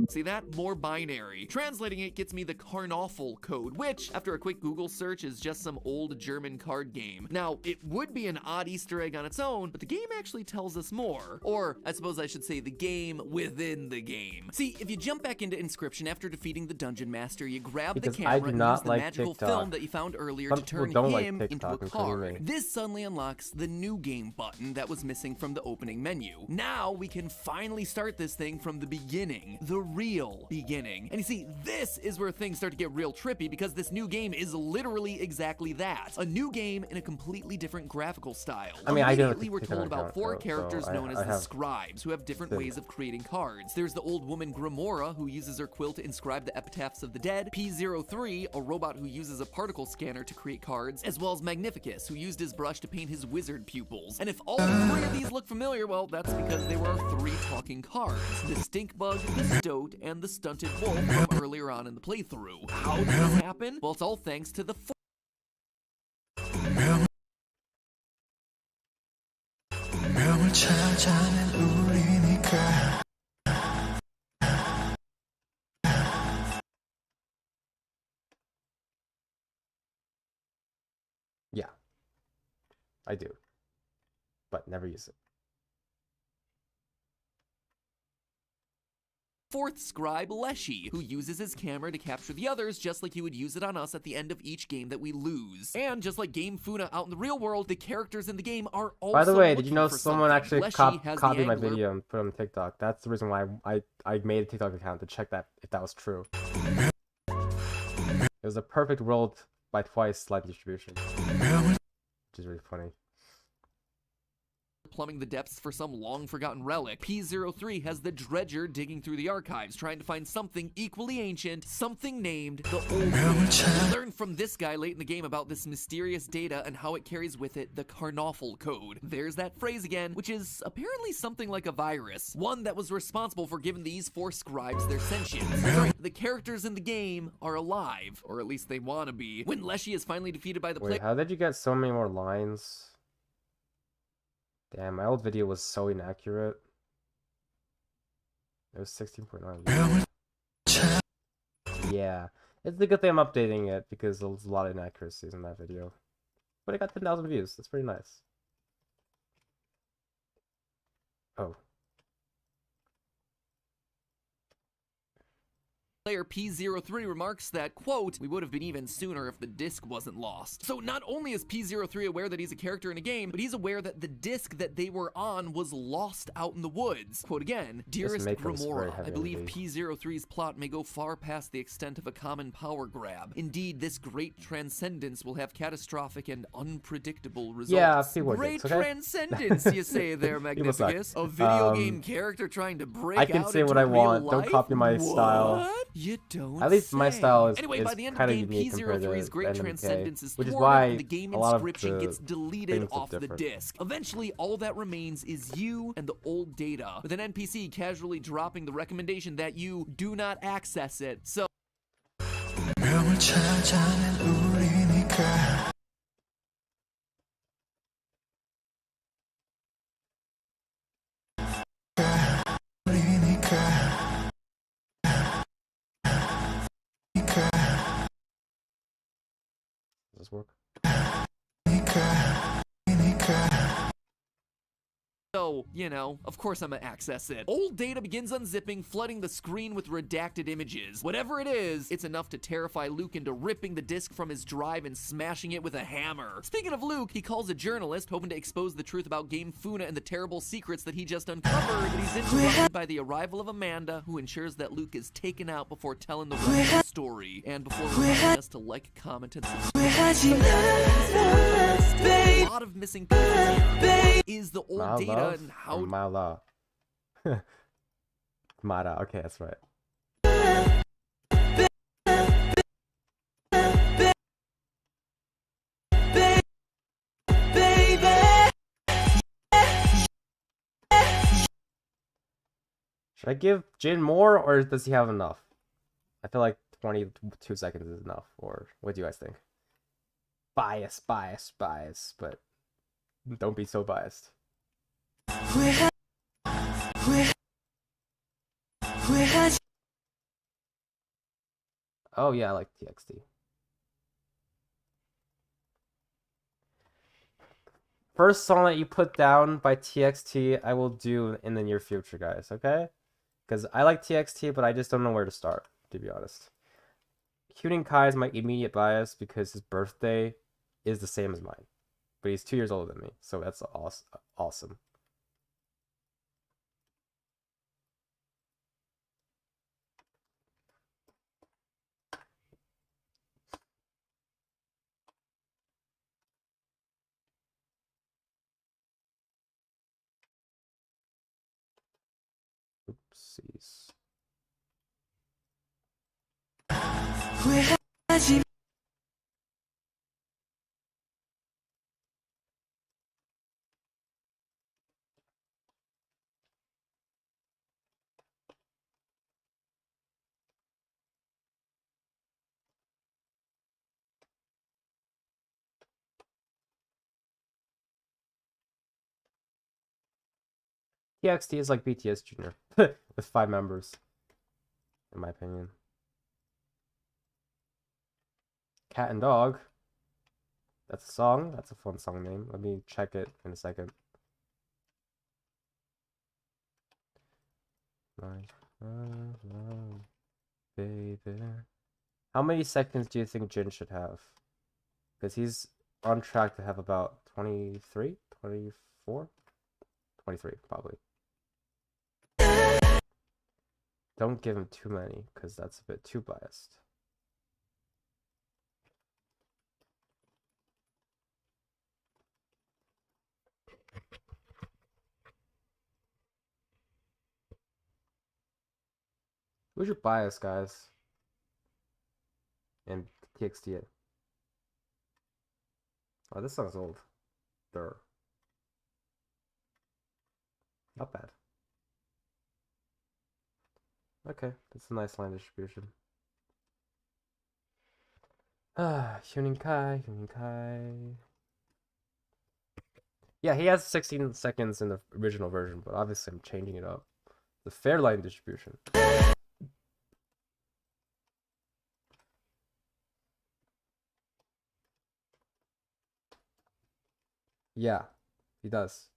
See that? More binary. Translating it gets me the Karnoffel code, which, after a quick Google search, is just some old German card game. Now, it would be an odd Easter egg on its own, but the game actually tells us more. Or, I suppose I should say the game within the game. See, if you jump back into Inscryption after defeating the Dungeon Master, you grab the camera and use the magical film that you found earlier to turn him into a card. This suddenly unlocks the new game button that was missing from the opening menu. Now, we can finally start this thing from the beginning. The real beginning. And you see, this is where things start to get real trippy because this new game is literally exactly that. A new game in a completely different graphical style. I mean, immediately we're told about four characters known as the scribes who have different ways of creating cards. There's the old woman Grimora who uses her quill to inscribe the epitaphs of the dead, P03, a robot who uses a particle scanner to create cards, as well as Magnificus, who used his brush to paint his wizard pupils. And if all three of these look familiar, well, that's because they were our three talking cards. The stink bug, the stoat, and the stunted wolf from earlier on in the playthrough. How did this happen? Well, it's all thanks to the Yeah. I do. But never use it. fourth scribe, Leshy, who uses his camera to capture the others just like he would use it on us at the end of each game that we lose. And just like Game Funa out in the real world, the characters in the game are also By the way, did you know someone something. actually copied my video and put it on TikTok? That's the reason why I made a TikTok account to check that if that was true. It was a perfect rolled by twice live distribution. Which is really funny. Plumbing the depths for some long-forgotten relic. P03 has the Dredger digging through the archives, trying to find something equally ancient, something named the Old Age. We learn from this guy late in the game about this mysterious data and how it carries with it the Karnoffel code. There's that phrase again, which is apparently something like a virus, one that was responsible for giving these four scribes their sentience. That's right, the characters in the game are alive, or at least they want to be. When Leshy is finally defeated by the Wait, how did you get so many more lines? Damn, my old video was so inaccurate. It was 16.9. Yeah, it's a good thing I'm updating it because there's a lot of inaccuracies in that video. But it got 10,000 views. That's pretty nice. Oh. Player P03 remarks that, quote, "We would have been even sooner if the disc wasn't lost." So not only is P03 aware that he's a character in a game, but he's aware that the disc that they were on was lost out in the woods. Quote again, "Dearest Grimora, I believe P03's plot may go far past the extent of a common power grab. Indeed, this great transcendence will have catastrophic and unpredictable results." Yeah, see what great it's, okay? transcendence, you say there, Magnificus. A video game character trying to break out I can say what into I want. real Don't life? copy my style. What? You don't At least my style is, anyway, by the end kind of of the game, unique compared to P03's great NMK, transcendence is which is thwarted why and the game a lot of inscription the gets deleted things look off the different. disc. Eventually, all that remains is you and the old data, with an NPC casually dropping the recommendation that you do not access it. So Does this work? So, you know, of course I'm gonna access it. Old data begins unzipping, flooding the screen with redacted images. Whatever it is, it's enough to terrify Luke into ripping the disk from his drive and smashing it with a hammer. Speaking of Luke, he calls a journalist, hoping to expose the truth about Game Funa and the terrible secrets that he just uncovered, but he's interrupted by the arrival of Amanda, who ensures that Luke is taken out before telling the rest of the story, and before reminding us to like, comment, and subscribe. A lot of missing pieces here. Is the old data and how Mala. Mara, okay, that's right. Should I give Jin more, or does he have enough? I feel like 22 seconds is enough, or what do you guys think? Bias, but don't be so biased. Oh yeah, I like TXT. First song that you put down by TXT, I will do in the near future, guys, okay? Because I like TXT, but I just don't know where to start, to be honest. Huening Kai is my immediate bias because his birthday is the same as mine. But he's 2 years older than me, so that's awesome. Oopsies. TXT is like BTS Junior with 5 members, in my opinion. Cat and Dog. That's a song. That's a fun song name. Let me check it in a second. Baby. How many seconds do you think Jin should have? Because he's on track to have about 23, 24, 23 probably. Don't give him too many, because that's a bit too biased. Who's your bias, guys? And TXT it. Oh, this song's old. Durr. Not bad. Okay, that's a nice line distribution. Huening Kai. Yeah, he has 16 seconds in the original version, but obviously I'm changing it up. The fair line distribution. Yeah, he does.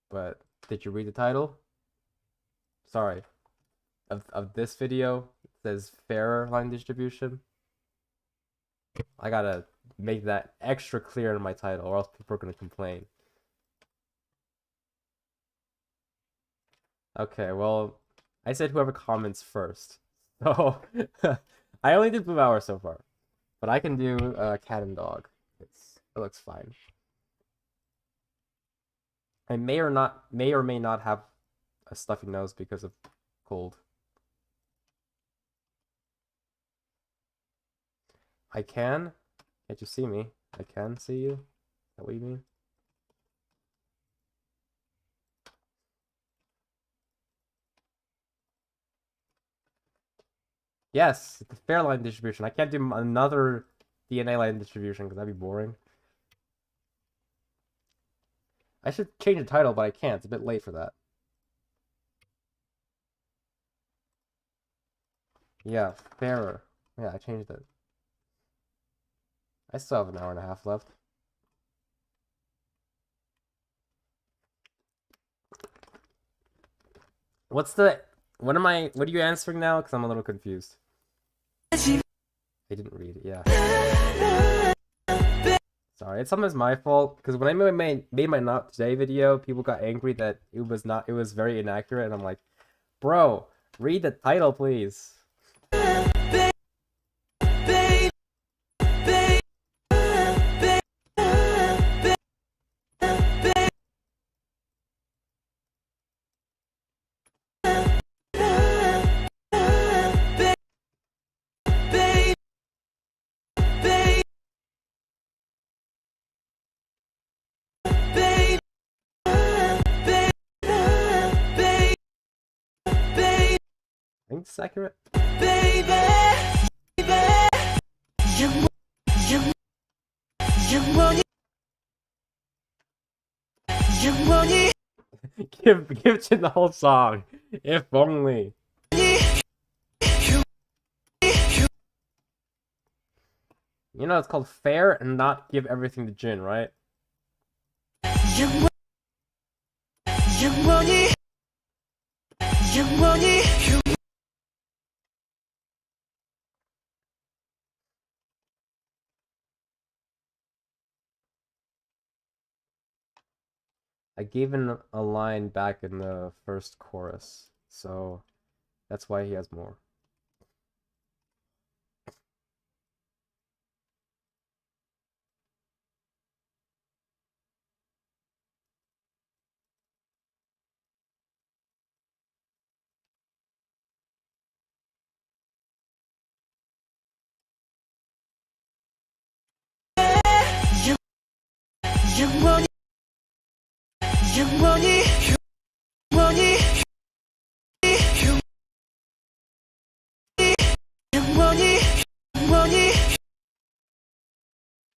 But did you read the title? Sorry. Of this video, it says fairer line distribution. I gotta make that extra clear in my title, or else people are gonna complain. Okay, well, I said whoever comments first. So, I only did Blue Hour so far. But I can do Cat and Dog. It looks fine. I may or may not have a stuffy nose because of cold. I can? Can't you see me? I can see you? Is that what you mean? Yes, it's a fair line distribution. I can't do another DNA line distribution because that'd be boring. I should change the title, but I can't. It's a bit late for that. Yeah, fairer. Yeah, I changed it. I still have an hour and a half left. What are you answering now? Because I'm a little confused. I didn't read it, yeah. Sorry, it's sometimes my fault, because when I made my Not Today video, people got angry that it was very inaccurate, and I'm like, bro, read the title, please. I think it's accurate. Give Jin the whole song. If only. You know, it's called fair and not give everything to Jin, right? I gave him a line back in the first chorus, so that's why he has more.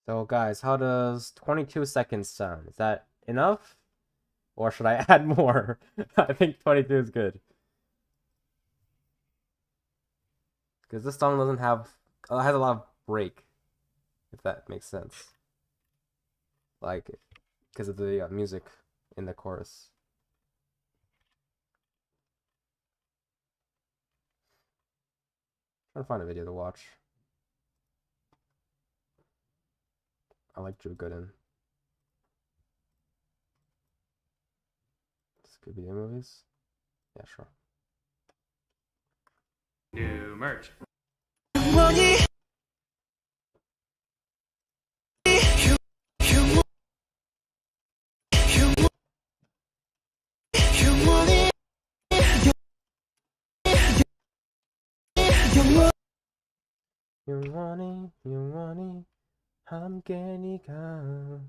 So guys, how does 22 seconds sound? Is that enough? Or should I add more? I think 22 is good. Because this song doesn't have... has a lot of break. If that makes sense. Like, because of the music in the chorus. Trying to find a video to watch. I like Drew Gooden. Scooby-Doo movies? Yeah, sure. New merch. You want it, 함께 네가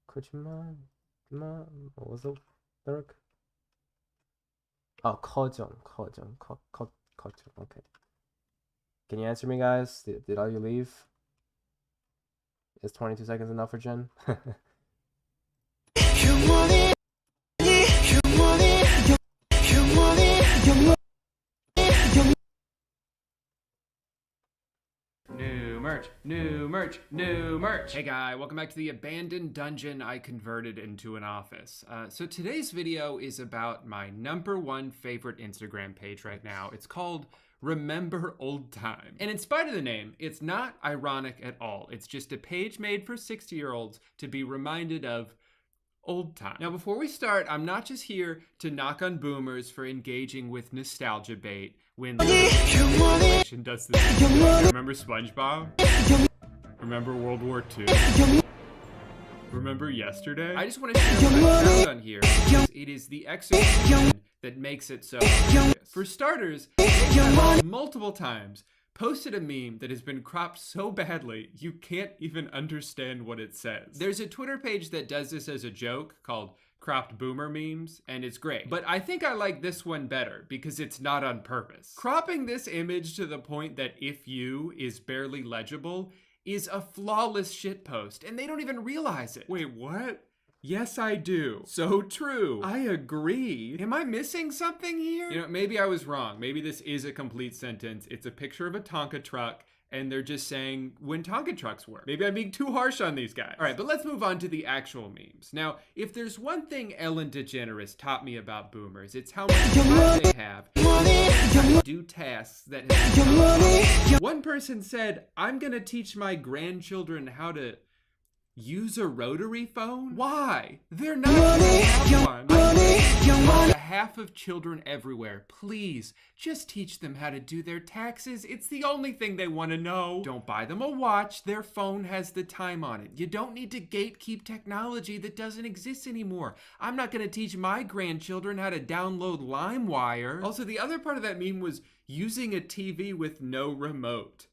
거짓말 what was the lyric? Oh, 거정. Okay. Can you answer me, guys? Did all you leave? Is 22 seconds enough for Jen? New merch. Hey guy, welcome back to the abandoned dungeon I converted into an office. So today's video is about my #1 favorite Instagram page right now. It's called Remember Old Time. And in spite of the name, it's not ironic at all. It's just a page made for 60-year-olds to be reminded of old time. Now, before we start, I'm not just here to knock on boomers for engaging with nostalgia bait when generation does this. Remember SpongeBob? Remember World War II? Remember yesterday? I just want to share what I found on here because it is the execution that makes it so hilarious. For starters, they have multiple times posted a meme that has been cropped so badly you can't even understand what it says. There's a Twitter page that does this as a joke called Cropped Boomer Memes, and it's great. But I think I like this one better because it's not on purpose. Cropping this image to the point that "if you" is barely legible is a flawless shitpost, and they don't even realize it. Wait, what? Yes, I do. So true. I agree. Am I missing something here? You know, maybe I was wrong. Maybe this is a complete sentence. It's a picture of a Tonka truck and they're just saying when Tonka trucks work. Maybe I'm being too harsh on these guys. All right, but let's move on to the actual memes. Now, if there's one thing Ellen DeGeneres taught me about boomers, it's how much time they have to do tasks that have. One person said, I'm gonna teach my grandchildren how to use a rotary phone? Why? They're not gonna have one. The half of children everywhere, please, just teach them how to do their taxes. It's the only thing they want to know. Don't buy them a watch. Their phone has the time on it. You don't need to gatekeep technology that doesn't exist anymore. I'm not going to teach my grandchildren how to download LimeWire. Also, the other part of that meme was using a TV with no remote.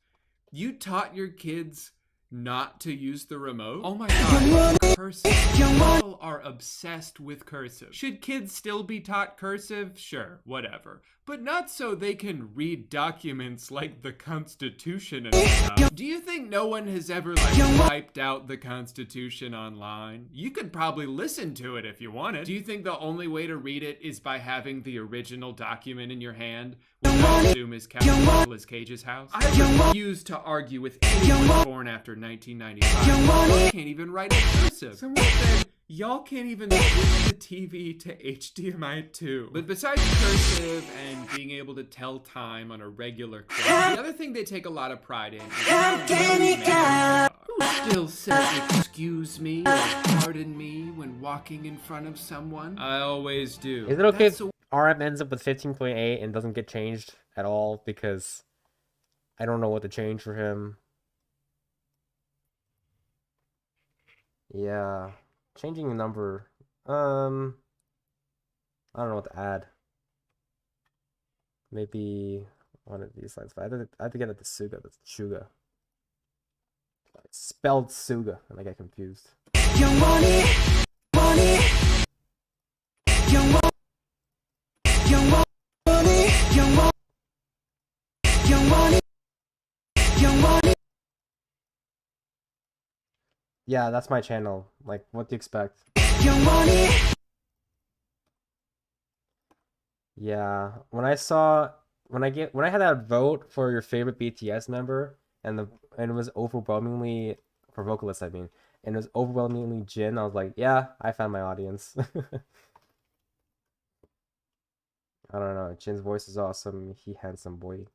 You taught your kids not to use the remote? Oh my god, cursive. People are obsessed with cursive. Should kids still be taught cursive? Sure, whatever. But not so they can read documents like the Constitution and stuff. Do you think no one has ever typed out the Constitution online? You could probably listen to it if you wanted. Do you think the only way to read it is by having the original document in your hand, which I assume is Captain Nicolas Cage's house? I refuse to argue with anyone born after 1995. Y'all can't even write in cursive. Someone said, y'all can't even switch the TV to HDMI 2. But besides cursive and being able to tell time on a regular clock, the other thing they take a lot of pride in is who still says excuse me or pardon me when walking in front of someone? I always do. Is it okay if RM ends up with 15.8 and doesn't get changed at all? Because I don't know what to change for him. Yeah. Changing the number. I don't know what to add. Maybe one of these lines. But I have to get it to Suga. That's Suga. It's spelled Suga, and I get confused. Yeah, that's my channel. Like, what do you expect? Yeah, when I had that vote for your favorite BTS member, and it was overwhelmingly, for vocalists I mean, and it was overwhelmingly Jin, I was like, yeah, I found my audience. I don't know, Jin's voice is awesome, he handsome boy.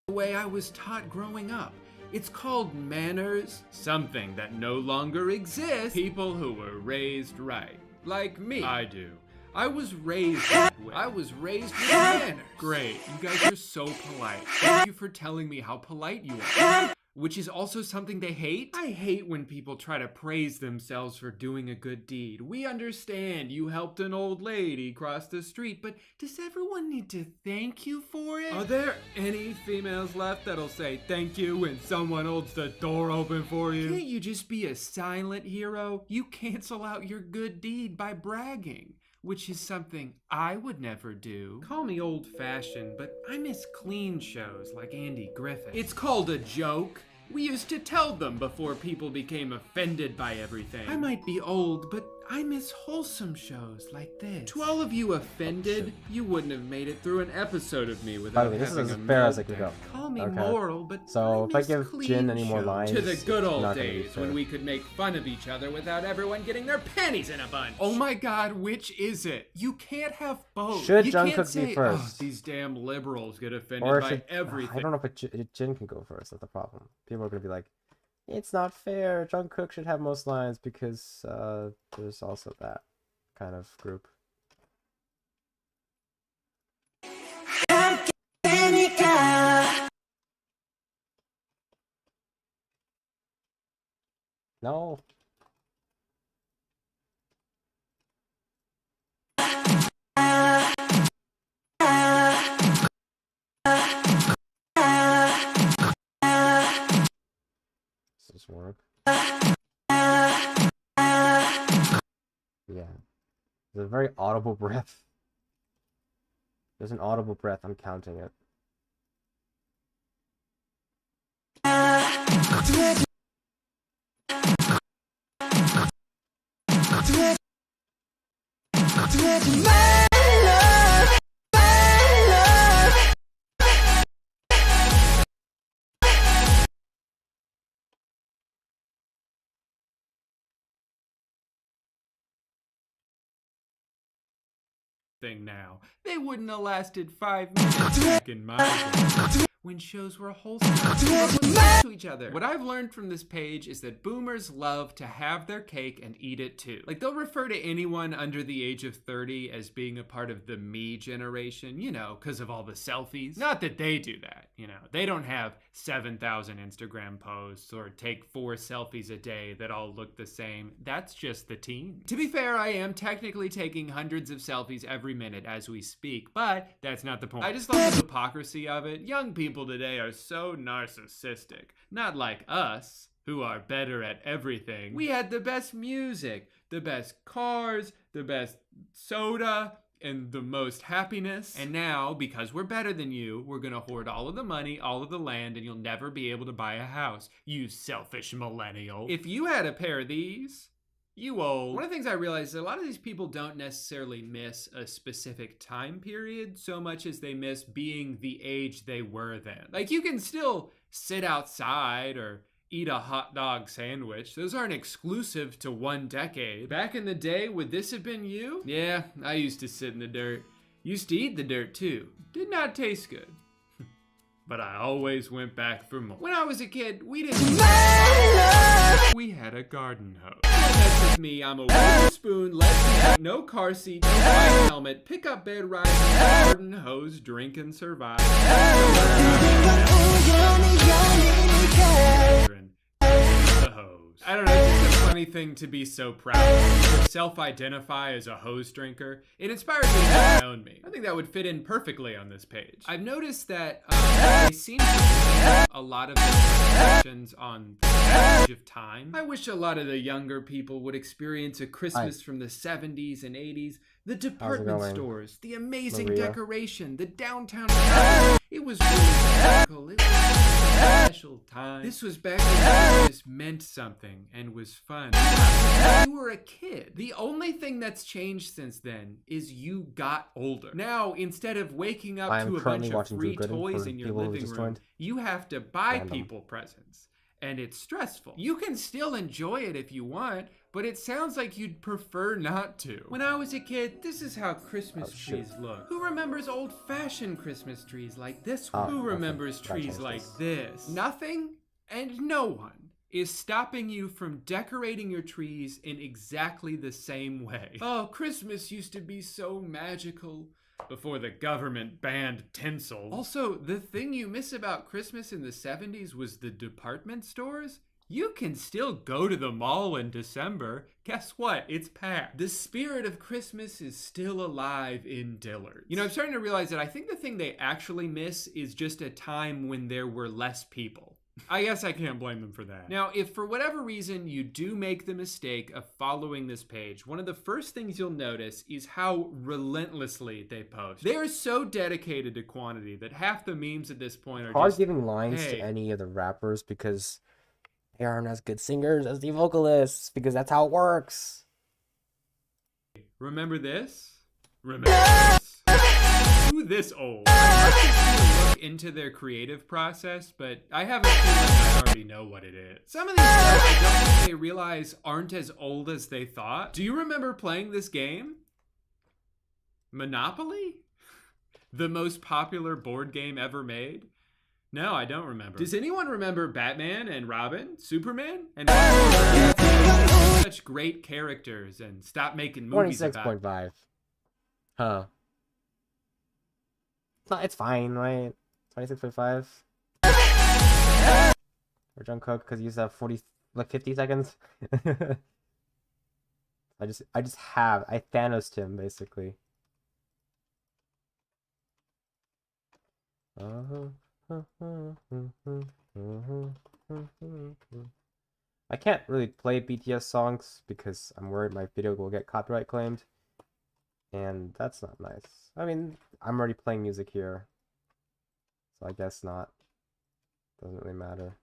The way I was taught growing up. It's called manners, something that no longer exists. People who were raised right, like me. I do. I was raised that way. I was raised with manners. Great, you guys are so polite. Thank you for telling me how polite you are. Which is also something they hate. I hate when people try to praise themselves for doing a good deed. We understand you helped an old lady cross the street, but does everyone need to thank you for it? Are there any females left that'll say thank you when someone holds the door open for you? Can't you just be a silent hero? You cancel out your good deed by bragging, which is something I would never do. Call me old-fashioned, but I miss clean shows like Andy Griffith. It's called a joke. We used to tell them before people became offended by everything. I might be old, but I miss wholesome shows like this. To all of you offended, you wouldn't have made it through an episode of me without By the way, this is as fair as I can go. Call me Okay. moral, but So if I give clean Jin any more shows. lines, To the good it's old not gonna be days fair. when we could make fun of each other without everyone getting their panties in a bunch. Oh my god, which is it? You can't have both. Should you Jungkook can't be say, first? Oh, these damn liberals get offended Or by should everything. I don't know if Jin can go first. That's the problem. People are gonna be like, it's not fair. Jungkook should have most lines because there's also that kind of group. No. this work? Yeah. There's a very audible breath. There's an audible breath, I'm counting it. Thing now. They wouldn't have lasted 5 minutes back in my day, when shows were wholesome to each other. What I've learned from this page is that boomers love to have their cake and eat it too. Like, they'll refer to anyone under the age of 30 as being a part of the me generation, you know, because of all the selfies. Not that they do that, you know. They don't have 7,000 Instagram posts or take 4 selfies a day that all look the same. That's just the teen. To be fair, I am technically taking hundreds of selfies every minute as we speak, but that's not the point. I just love the hypocrisy of it. Young people today are so narcissistic. Not like us, who are better at everything. We had the best music, the best cars, the best soda, and the most happiness. And now, because we're better than you, we're gonna hoard all of the money, all of the land, and you'll never be able to buy a house, you selfish millennial. If you had a pair of these, you old. One of the things I realized is a lot of these people don't necessarily miss a specific time period so much as they miss being the age they were then. Like, you can still sit outside or eat a hot dog sandwich. Those aren't exclusive to one decade. Back in the day, would this have been you? Yeah, I used to sit in the dirt. Used to eat the dirt too. Did not taste good. But I always went back for more. When I was a kid, we didn't. We had a garden hose. That's with me. I'm a wooden spoon, left no car seat, no white helmet, pick up bed ride, garden hose, drink and survive. The hose. I don't know, it's just a funny thing to be so proud of. To self-identify as a hose drinker. It inspired me to own me. I think that would fit in perfectly on this page. I've noticed that they seem to have a lot of questions on the age of time. I wish a lot of the younger people would experience a Christmas from the 70s and 80s. The department stores, the amazing decoration, the downtown. It was really magical. It was a special time. This was back when Christmas meant something and was fun. You were a kid. The only thing that's changed since then is you got older. Now, instead of waking up to a bunch of free toys in your living room, you have to buy people presents. And it's stressful. You can still enjoy it if you want, but it sounds like you'd prefer not to. When I was a kid, this is how Christmas trees look. Who remembers old-fashioned Christmas trees like this one? Who remembers trees like this? Nothing and no one is stopping you from decorating your trees in exactly the same way. Oh, Christmas used to be so magical before the government banned tinsel. Also, the thing you miss about Christmas in the 70s was the department stores. You can still go to the mall in December. Guess what? It's packed. The spirit of Christmas is still alive in Dillard's. You know, I'm starting to realize that I think the thing they actually miss is just a time when there were less people. I guess I can't blame them for that. Now, if for whatever reason you do make the mistake of following this page, one of the first things you'll notice is how relentlessly they post. They are so dedicated to quantity that half the memes at this point are hard giving lines to any of the rappers because they aren't as good singers as the vocalists, because that's how it works. Remember this? Remember this? Who this old? I look into their creative process, but I have a feeling I already know what it is. Some of these guys, I don't think they realize aren't as old as they thought. Do you remember playing this game? Monopoly? The most popular board game ever made? No, I don't remember. Does anyone remember Batman and Robin? Superman? And such great characters and stop making movies about 26.5. Huh. It's fine, right? 26.5. For Jungkook, because he used to have 50 seconds. I Thanos'd him, basically. I can't really play BTS songs because I'm worried my video will get copyright claimed. And that's not nice. I mean, I'm already playing music here. So I guess not. Doesn't really matter.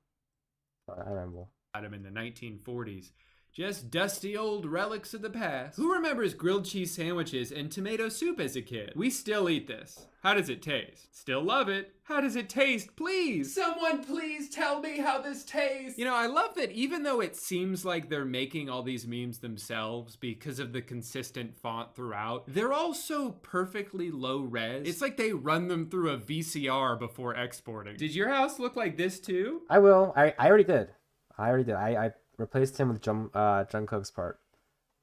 Sorry, I ramble. Him in the 1940s. Just dusty old relics of the past. Who remembers grilled cheese sandwiches and tomato soup as a kid? We still eat this. How does it taste? Still love it. How does it taste? Please! Someone please tell me how this tastes! You know, I love that even though it seems like they're making all these memes themselves because of the consistent font throughout, they're all so perfectly low res. It's like they run them through a VCR before exporting. Did your house look like this too? I will. I already did. I replaced him with Jungkook's part.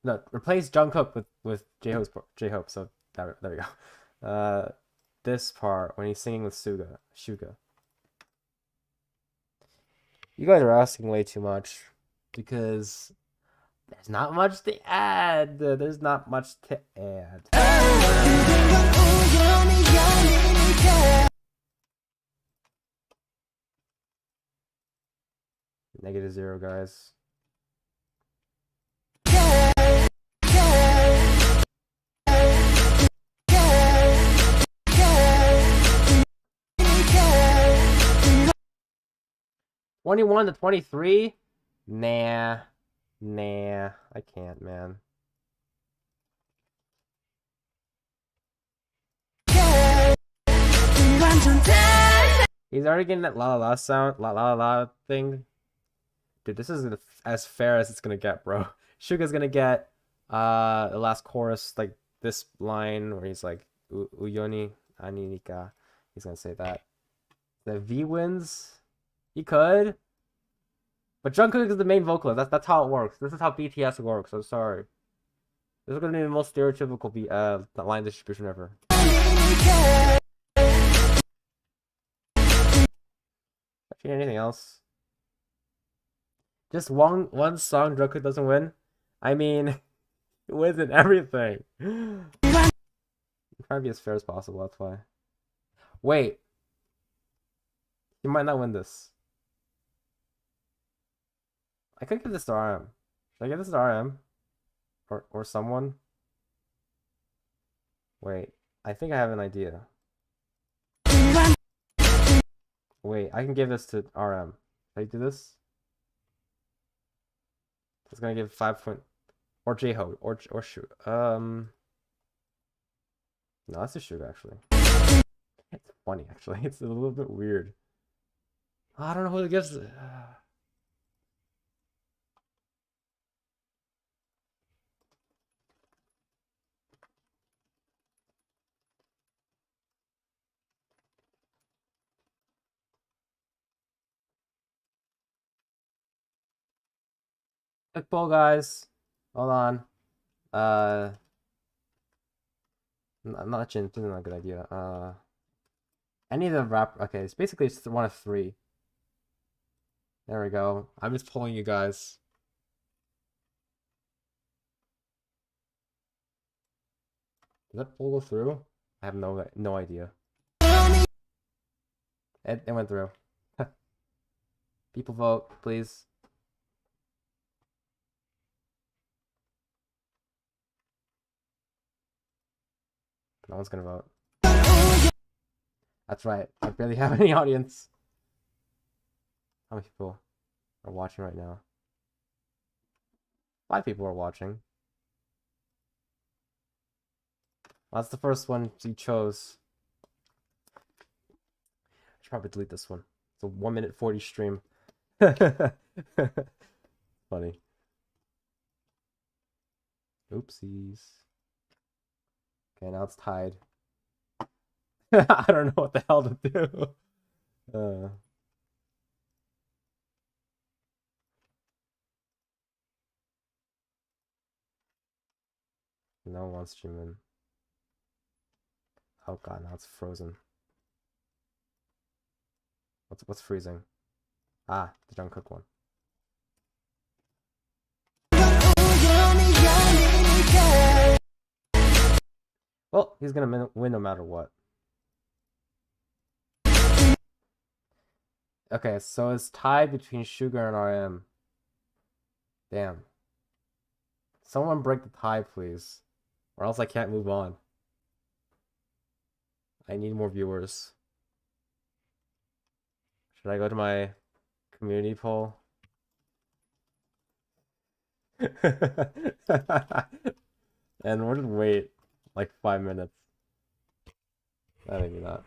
No, replaced Jungkook with J-Hope. So there we go. This part when he's singing with Suga. You guys are asking way too much because there's not much to add. There's not much to add. -0, guys. $21 to $23? Nah, I can't, man. He's already getting that la la la sound, la la la thing. Dude, this is as fair as it's gonna get, bro. Suga's gonna get the last chorus, like this line where he's like Uyoni Aninika. He's gonna say that. The V wins. He could. But Jungkook is the main vocalist. That's how it works. This is how BTS works. I'm sorry. This is gonna be the most stereotypical line distribution ever. Actually, anything else? Just one song Jungkook doesn't win? I mean, he wins in everything. I'm trying to be as fair as possible, that's why. Wait. He might not win this. I could give this to RM. Should I give this to RM? Or someone? Wait, I think I have an idea. Wait, I can give this to RM. Should I do this? It's gonna give 5 point, or J-Hope, or shoot. No, that's a shoot actually. It's funny actually. It's a little bit weird. I don't know who it gives. Quick poll, guys. Hold on. Not Jin. This is not a good idea. Any of the rap. Okay, it's basically just one of 3. There we go. I'm just polling you guys. Does that poll go through? I have no idea. It went through. People vote, please. No one's gonna vote. That's right. I barely have any audience. How many people are watching right now? 5 people are watching. Well, that's the first one you chose. I should probably delete this one. It's a 1 minute 40 stream. Funny. Oopsies. Okay, now it's tied. I don't know what the hell to do. No one wants Jimin. Oh god, now it's frozen. What's freezing? Ah, the Jungkook one. Well, he's gonna win no matter what. Okay, so it's tied between Sugar and RM. Damn. Someone break the tie, please. Or else I can't move on. I need more viewers. Should I go to my community poll? And we'll just wait like 5 minutes. Maybe not.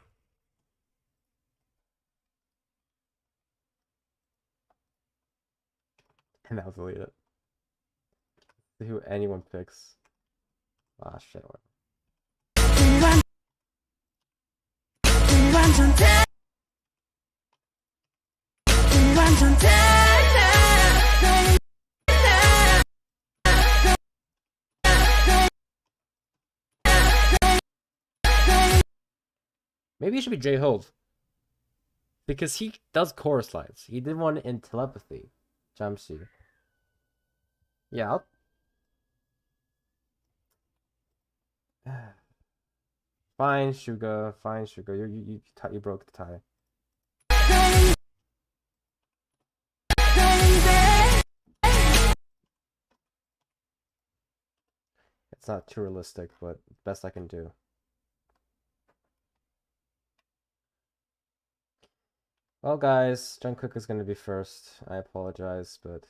And I'll delete it. See who anyone picks. Ah, shit. Maybe it should be J-Hope. Because he does chorus lines. He did one in Telepathy. Jamsi. Yeah. Fine, Sugar. Fine, Sugar. You broke the tie. It's not too realistic, but best I can do. Well, guys, Jungkook is going to be first. I apologize, but...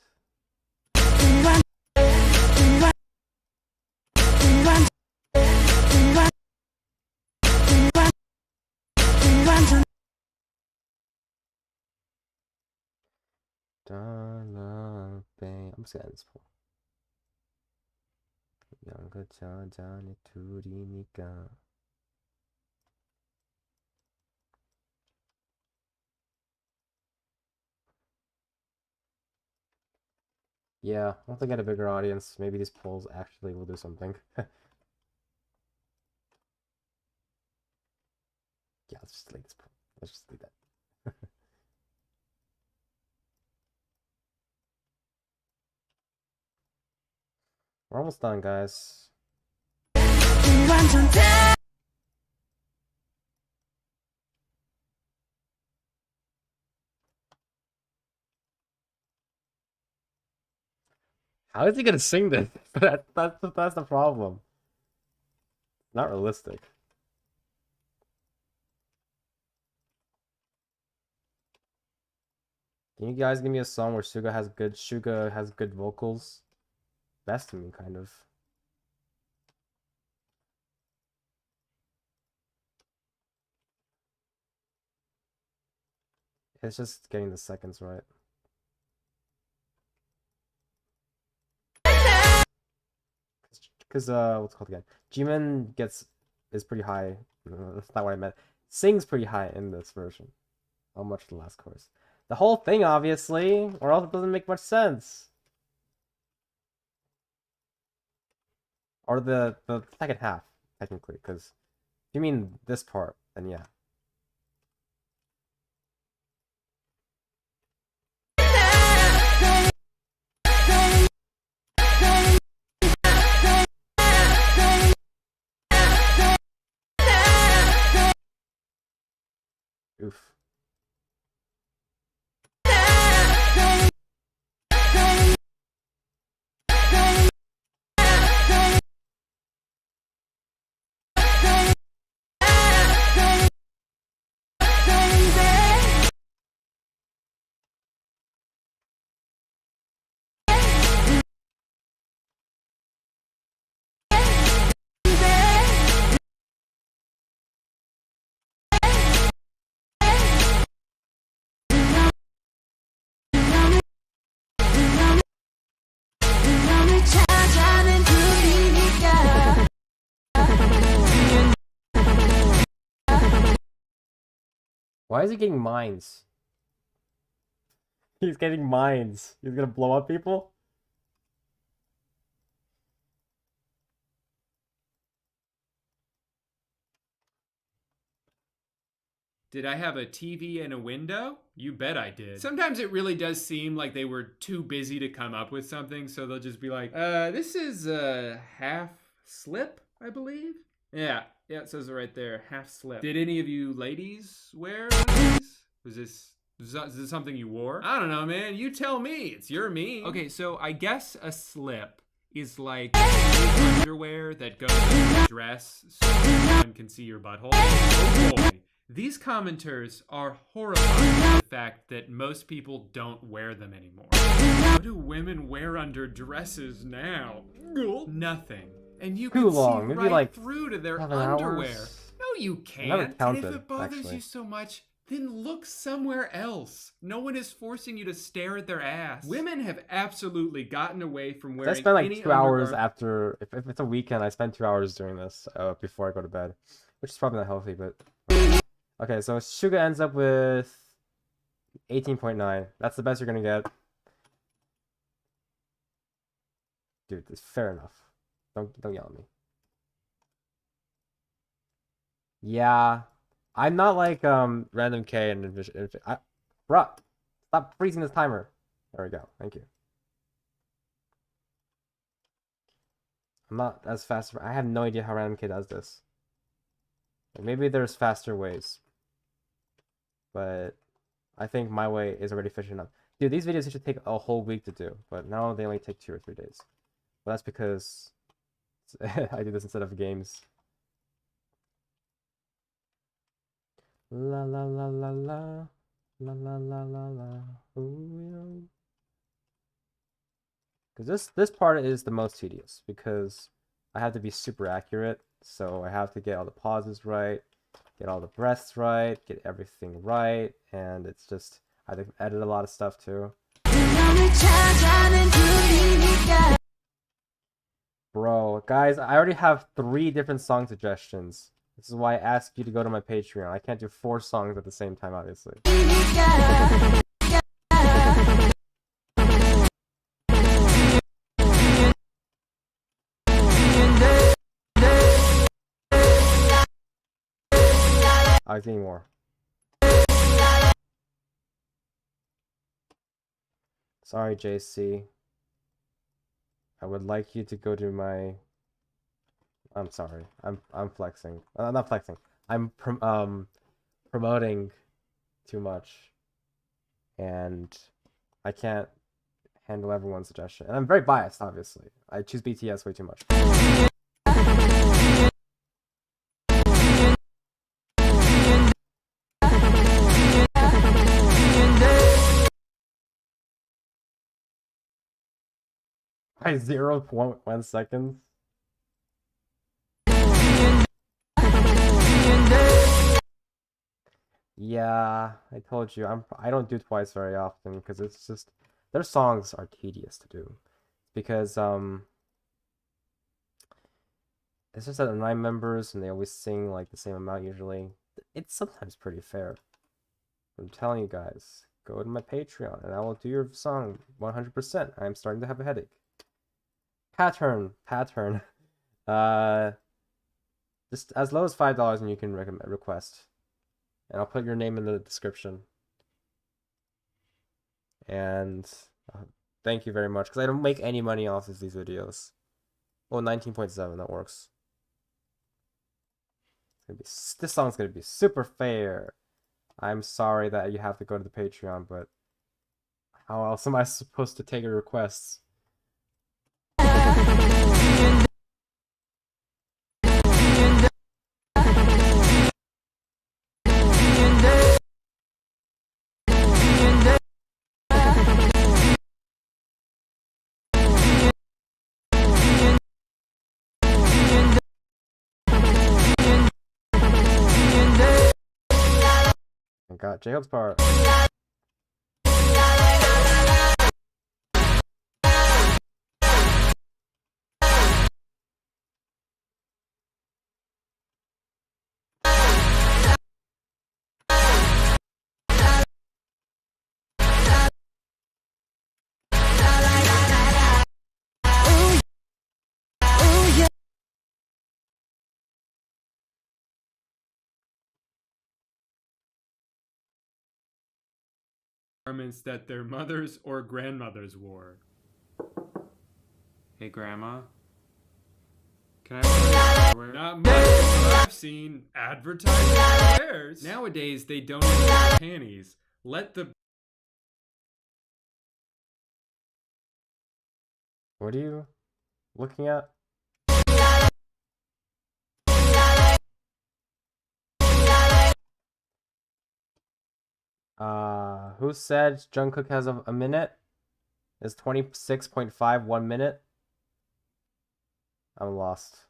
I'm just gonna end this poll. Yeah, once I get a bigger audience, maybe these polls actually will do something. Yeah, let's just delete this poll. Let's just delete that. We're almost done, guys. How is he gonna sing this? That's the problem. Not realistic. Can you guys give me a song where Suga has good vocals? Best to me, kind of. It's just getting the seconds right. Because what's it called again? Jimin is pretty high. That's not what I meant. Sings pretty high in this version. How much the last chorus? The whole thing, obviously, or else it doesn't make much sense. Or the second half, technically, because if you mean this part, then yeah. Oof. Why is he getting mines? He's getting mines. He's gonna blow up people? Did I have a TV and a window? You bet I did. Sometimes it really does seem like they were too busy to come up with something, so they'll just be like, this is a half slip, I believe? Yeah, it says it right there, half slip. Did any of you ladies wear one of these? Was this Is this something you wore? I don't know, man. You tell me. It's your me. Okay, so I guess a slip is like underwear that goes in your dress so no one can see your butthole. Oh boy. These commenters are horrified by the fact that most people don't wear them anymore. What do women wear under dresses now? Nothing. And you can see right like through to their 7 underwear. hours. No, you can't. Never counted, and if it bothers actually. you so much, then look somewhere else. No one is forcing you to stare at their ass. Women have absolutely gotten away from wearing I spend like any 2 hours undergarment. after, if it's a weekend, I spend 2 hours doing this before I go to bed, which is probably not healthy, but okay. So Suga ends up with 18.9. That's the best you're gonna get, dude. It's fair enough. Don't yell at me. Yeah, I'm not like Random K and Envision. Bruh, stop freezing this timer. There we go. Thank you. I'm not as fast. I have no idea how Random K does this. Maybe there's faster ways, but I think my way is already efficient enough. Dude, these videos should take a whole week to do, but now they only take 2 or 3 days. Well, that's because I do this instead of games. La la la la la la la la la la. Because this part is the most tedious because I have to be super accurate, so I have to get all the pauses right, get all the breaths right, get everything right, and it's just I have to edit a lot of stuff too. Bro, guys, I already have 3 different song suggestions. This is why I asked you to go to my Patreon. I can't do 4 songs at the same time, obviously. I was getting more. Sorry, JC. I would like you to go to my... I'm sorry. I'm flexing. I'm not flexing. I'm promoting too much, and I can't handle everyone's suggestion. And I'm very biased, obviously. I choose BTS way too much. By 0.1 seconds. Yeah, I told you I don't do twice very often because it's just their songs are tedious to do because it's just that 9 members and they always sing like the same amount usually. It's sometimes pretty fair. I'm telling you guys, go to my Patreon and I will do your song 100%. I'm starting to have a headache. Pattern. Just as low as $5 and you can request. And I'll put your name in the description. And thank you very much, because I don't make any money off of these videos. Oh, 19.7, that works. This song's gonna be super fair. I'm sorry that you have to go to the Patreon, but how else am I supposed to take your requests? I got Jacob's part. Garments that their mothers or grandmothers wore. Hey, Grandma. Can I wear? Not much, but I've seen advertising wears. Nowadays, they don't even wear panties. Let the What are you looking at? Who said Jungkook has a minute? Is 26.5 1 minute? I'm lost.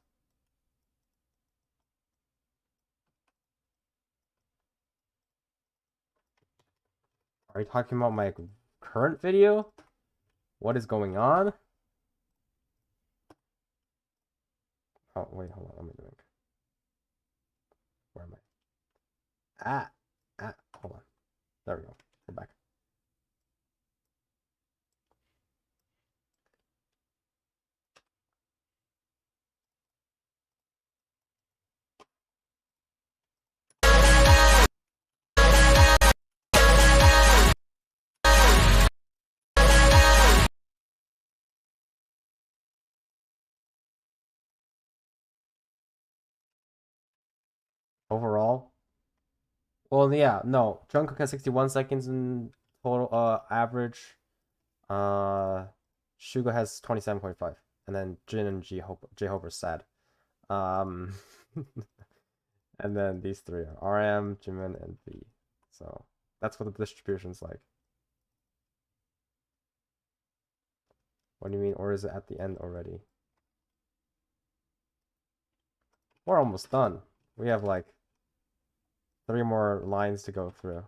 Are you talking about my current video? What is going on? Oh, wait, hold on. Let me think. Where am I? Hold on. There we go. Go back. Overall? Well, yeah, no. Jungkook has 61 seconds in total average. Suga has 27.5. And then Jin and J-Hope are sad. And then these three are RM, Jimin, and V. So that's what the distribution's like. What do you mean? Or is it at the end already? We're almost done. We have like 3 more lines to go through.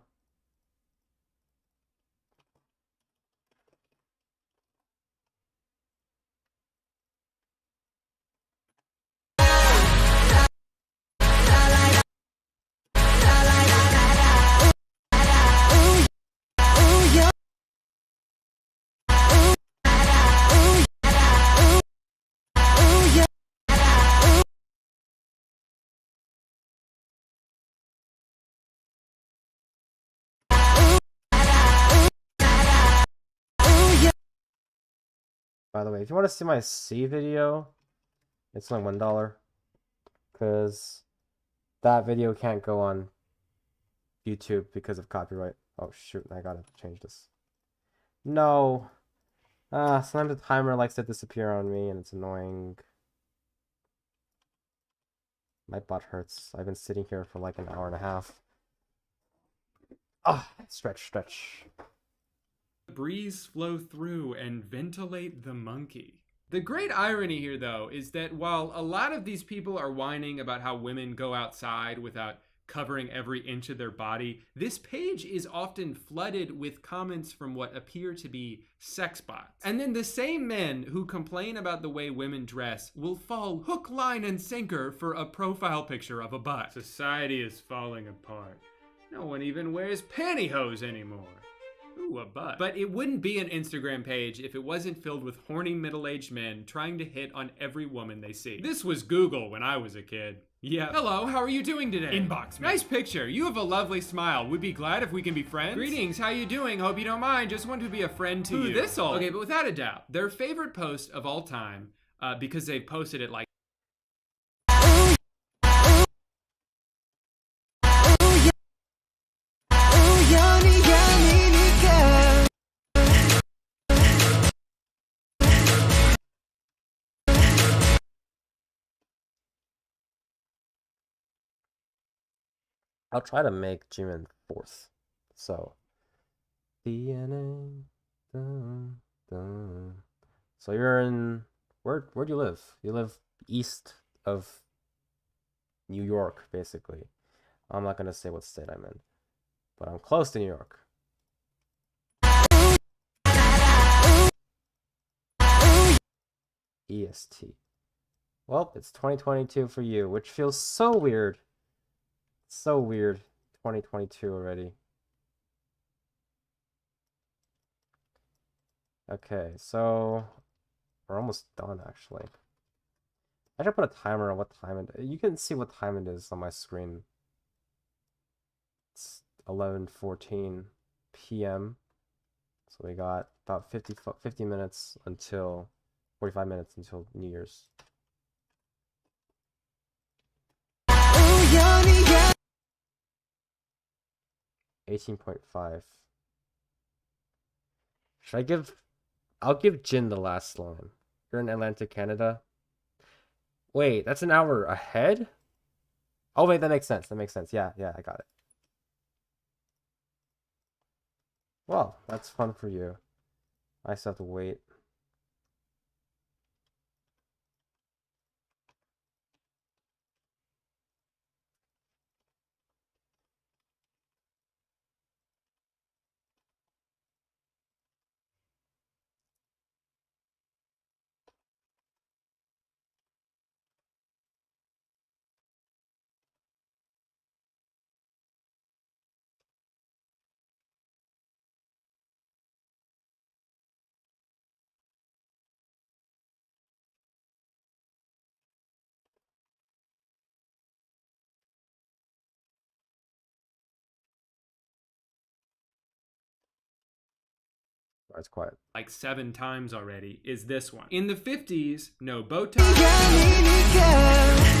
By the way, if you want to see my C video, it's only $1. Because that video can't go on YouTube because of copyright. Oh shoot, I gotta change this. No. Sometimes the timer likes to disappear on me and it's annoying. My butt hurts. I've been sitting here for like an hour and a half. Ah, stretch. breeze flow through and ventilate the monkey. The great irony here, though, is that while a lot of these people are whining about how women go outside without covering every inch of their body, this page is often flooded with comments from what appear to be sex bots. And then the same men who complain about the way women dress will fall hook, line, and sinker for a profile picture of a butt. Society is falling apart. No one even wears pantyhose anymore. Ooh, a butt. But it wouldn't be an Instagram page if it wasn't filled with horny middle-aged men trying to hit on every woman they see. This was Google when I was a kid. Yeah. Hello, how are you doing today? Inbox me. Nice picture. You have a lovely smile. Would be glad if we can be friends. Greetings, how you doing? Hope you don't mind. Just want to be a friend to you. This all. Okay, but without a doubt, their favorite post of all time, because they've posted it like I'll try to make Jimin 4th. So, DNA. Dun, dun. So you're in where do you live? You live east of New York, basically. I'm not gonna say what state I'm in, but I'm close to New York. EST. Well, it's 2022 for you, which feels so weird. So weird. 2022 already. Okay, so we're almost done actually. I should put a timer on what time it is. You can see what time it is on my screen. It's 11:14 p.m. So we got about 50 minutes until 45 minutes until New Year's. 18.5. Should I give... I'll give Jin the last line. You're in Atlanta, Canada. Wait, that's an hour ahead? Oh, wait, that makes sense. That makes sense. Yeah, I got it. Well, that's fun for you. I still have to wait. It's quiet. Like 7 times already, is this one. In the 50s, no Botox,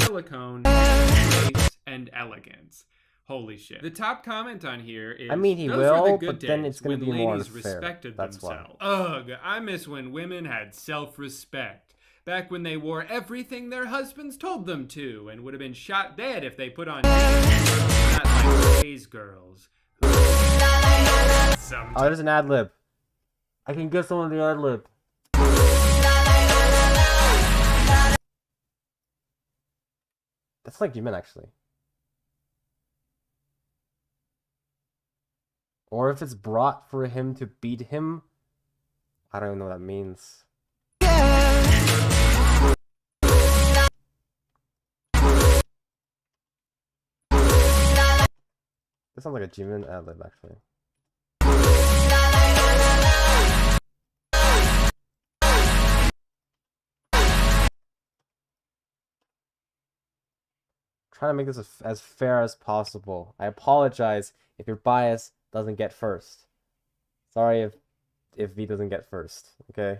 silicone, grace, and elegance. Holy shit. The top comment on here is, I mean, he those will, were the good but then days it's going to when be more ladies unfair. respected That's themselves. why. Ugh, I miss when women had self-respect. Back when they wore everything their husbands told them to and would have been shot dead if they put on not like these girls. Oh, there's an ad lib. I can get someone the ad lib. That's like Jimin, actually. Or if it's brought for him to beat him. I don't even know what that means. This sounds like a Jimin ad lib, actually. Trying to make this as fair as possible. I apologize if your bias doesn't get first. Sorry if V doesn't get first, okay?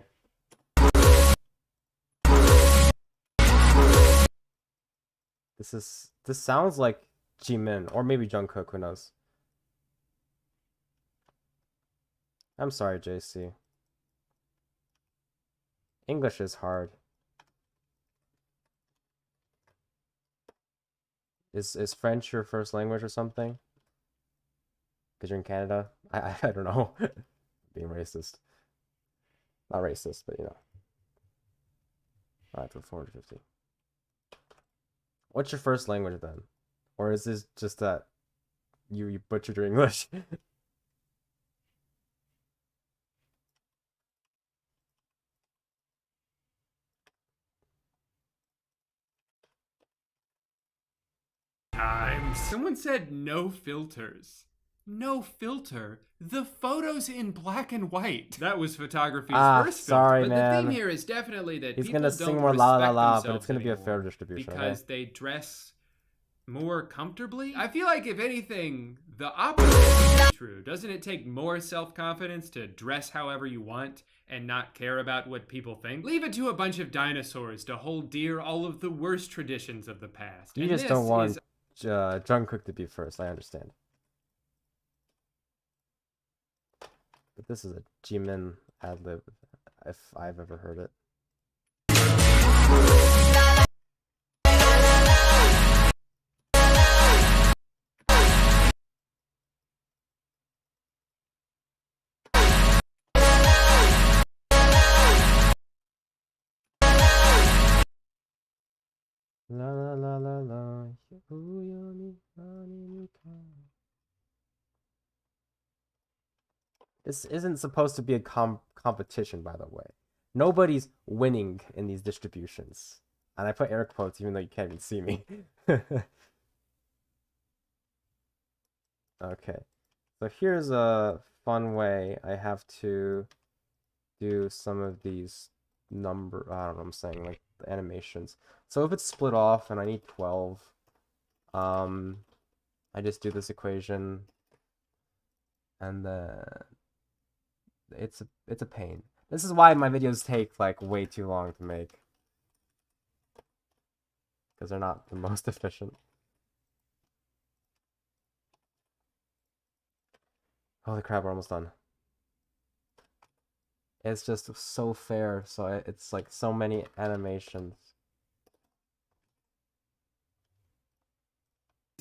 This sounds like Jimin or maybe Jungkook, who knows? I'm sorry, JC. English is hard. Is French your first language or something? Because you're in Canada? I don't know. Being racist. Not racist, but you know. Alright, for 450. What's your first language then? Or is this just that you butchered your English? Someone said no filters. No filter. The photo's in black and white. That was photography's first sorry, filter. But man. the thing here is definitely that he's people gonna don't sing more la la respect la, but it's gonna themselves be a fair distribution, because okay? they dress more comfortably. I feel like if anything, the opposite is true. Doesn't it take more self-confidence to dress however you want and not care about what people think? Leave it to a bunch of dinosaurs to hold dear all of the worst traditions of the past. You And just this don't want is Jungkook to be first, I understand. But this is a Jimin ad-lib, if I've ever heard it. La la la la la. This isn't supposed to be a competition, by the way. Nobody's winning in these distributions. And I put air quotes even though you can't even see me. Okay. So here's a fun way I have to do some of these I don't know what I'm saying, like the animations. So if it's split off and I need 12, I just do this equation and then it's a pain. This is why my videos take like way too long to make, because they're not the most efficient. Holy crap, we're almost done. It's just so fair, so it's like so many animations.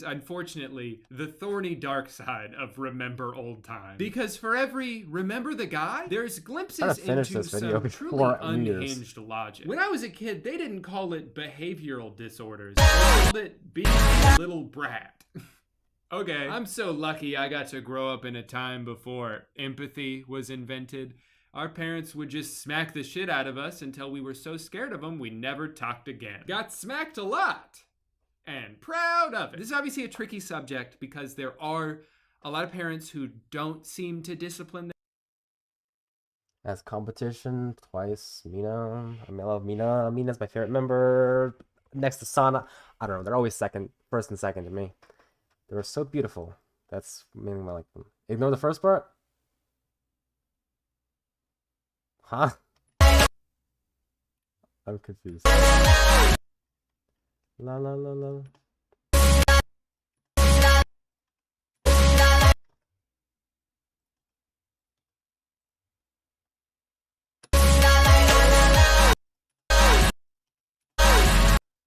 Unfortunately, the thorny dark side of Remember Old Times. Because for every Remember the Guy, there's glimpses into some truly unhinged logic. When I was a kid, they didn't call it behavioral disorders. They called it being a little brat. Okay, I'm so lucky I got to grow up in a time before empathy was invented. Our parents would just smack the shit out of us until we were so scared of them we never talked again. Got smacked a lot. And proud of it. This is obviously a tricky subject because there are a lot of parents who don't seem to discipline As competition, twice, Mina. I mean, I love Mina. Mina's my favorite member. Next to Sana. I don't know, they're always first and second to me. They're so beautiful. That's mainly why I like them. Ignore the first part? Huh? I'm confused. La la la la.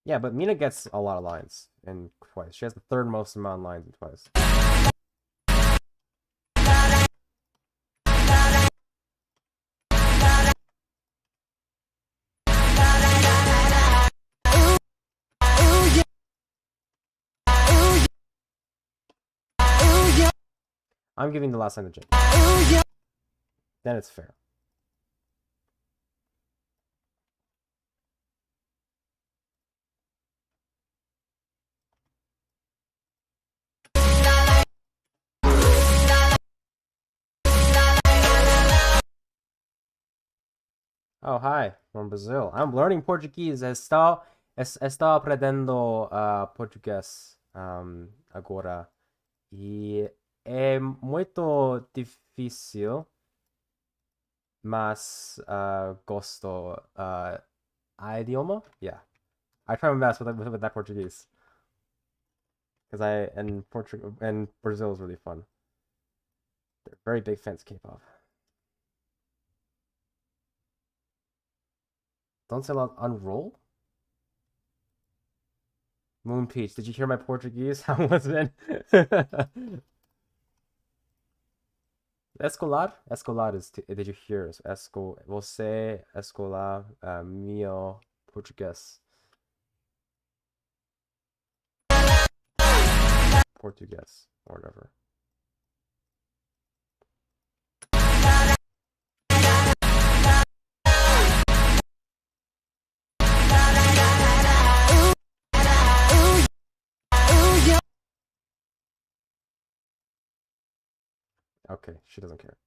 Yeah, but Mina gets a lot of lines in Twice. She has the third most amount of lines in Twice. I'm giving the last line to Jake. Then it's fair. Oh, hi, from Brazil. I'm learning Portuguese. Estou aprendendo português agora. E é muito difícil, mas gosto idioma. Yeah, I try my best with that Portuguese, because and Brazil is really fun. They're very big fans of K-pop. Don't say a lot. Unroll. Moon Peach, did you hear my Portuguese? How was it? Escolar? Escolar is, did you hear? Você escolar meu português. Português, or whatever. Okay, she doesn't care.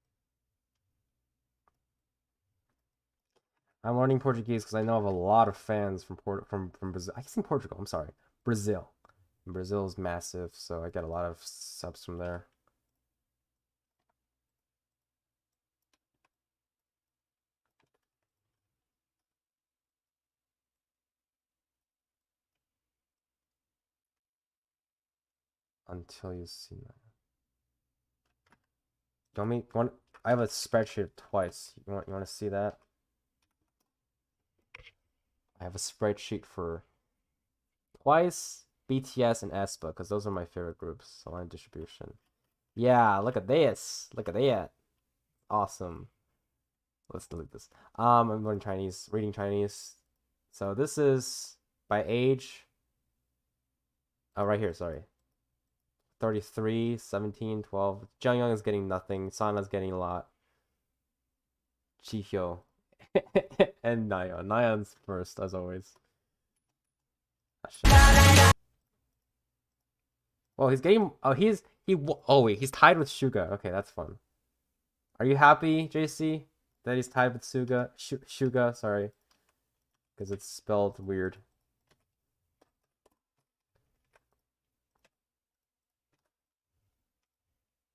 I'm learning Portuguese because I know of a lot of fans from Brazil. I guess in Portugal, I'm sorry. Brazil. Brazil is massive, so I get a lot of subs from there. Until you see that. I have a spreadsheet Twice. You want to see that? I have a spreadsheet for Twice, BTS, and aespa, because those are my favorite groups. Online distribution. Yeah, look at this. Look at that. Awesome. Let's delete this. I'm learning Chinese, reading Chinese. So this is by age. Oh, right here, sorry. 33, 17, 12. Jungyoung is getting nothing. Sana's getting a lot. Chihyo. And Nayeon. Nayeon's first, as always. Well, he's getting... Oh, wait. He's tied with Suga. Okay, that's fun. Are you happy, JC, that he's tied with Suga? Sorry. Because it's spelled weird.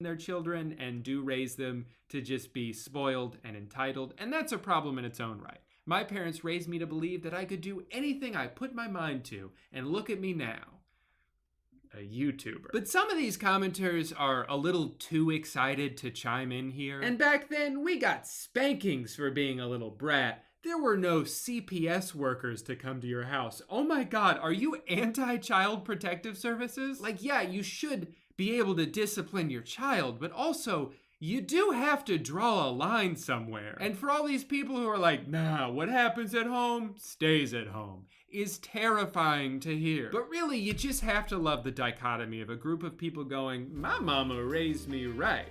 their children and do raise them to just be spoiled and entitled, and that's a problem in its own right. My parents raised me to believe that I could do anything I put my mind to, and look at me now. a YouTuber. But some of these commenters are a little too excited to chime in here. And back then, we got spankings for being a little brat. There were no CPS workers to come to your house. Oh my God, are you anti-child protective services? Like, yeah, you should be able to discipline your child, but also, you do have to draw a line somewhere. And for all these people who are like, nah, what happens at home stays at home, is terrifying to hear. But really, you just have to love the dichotomy of a group of people going, my mama raised me right.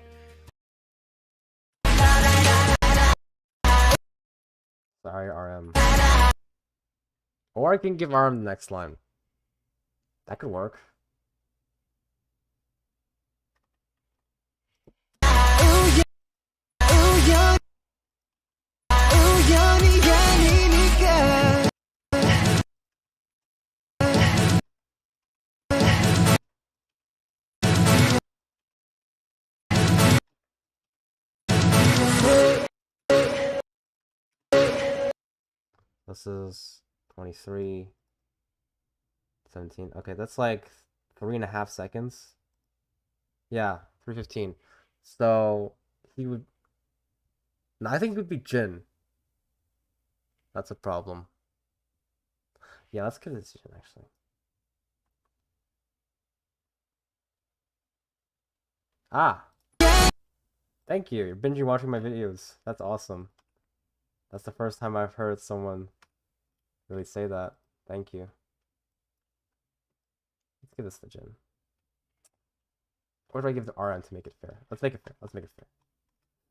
Sorry, RM. Or I can give RM the next line. That could work. This is 23, 17. Okay, that's like 3.5 seconds. Yeah, 3:15. So he would. No, I think it would be Jin. That's a problem. Yeah, let's give this to Jin actually. Ah! Thank you. You're binging watching my videos. That's awesome. That's the first time I've heard someone really say that. Thank you. Let's give this to Jin. Or do I give it to RM to make it fair? Let's make it fair. Let's make it fair.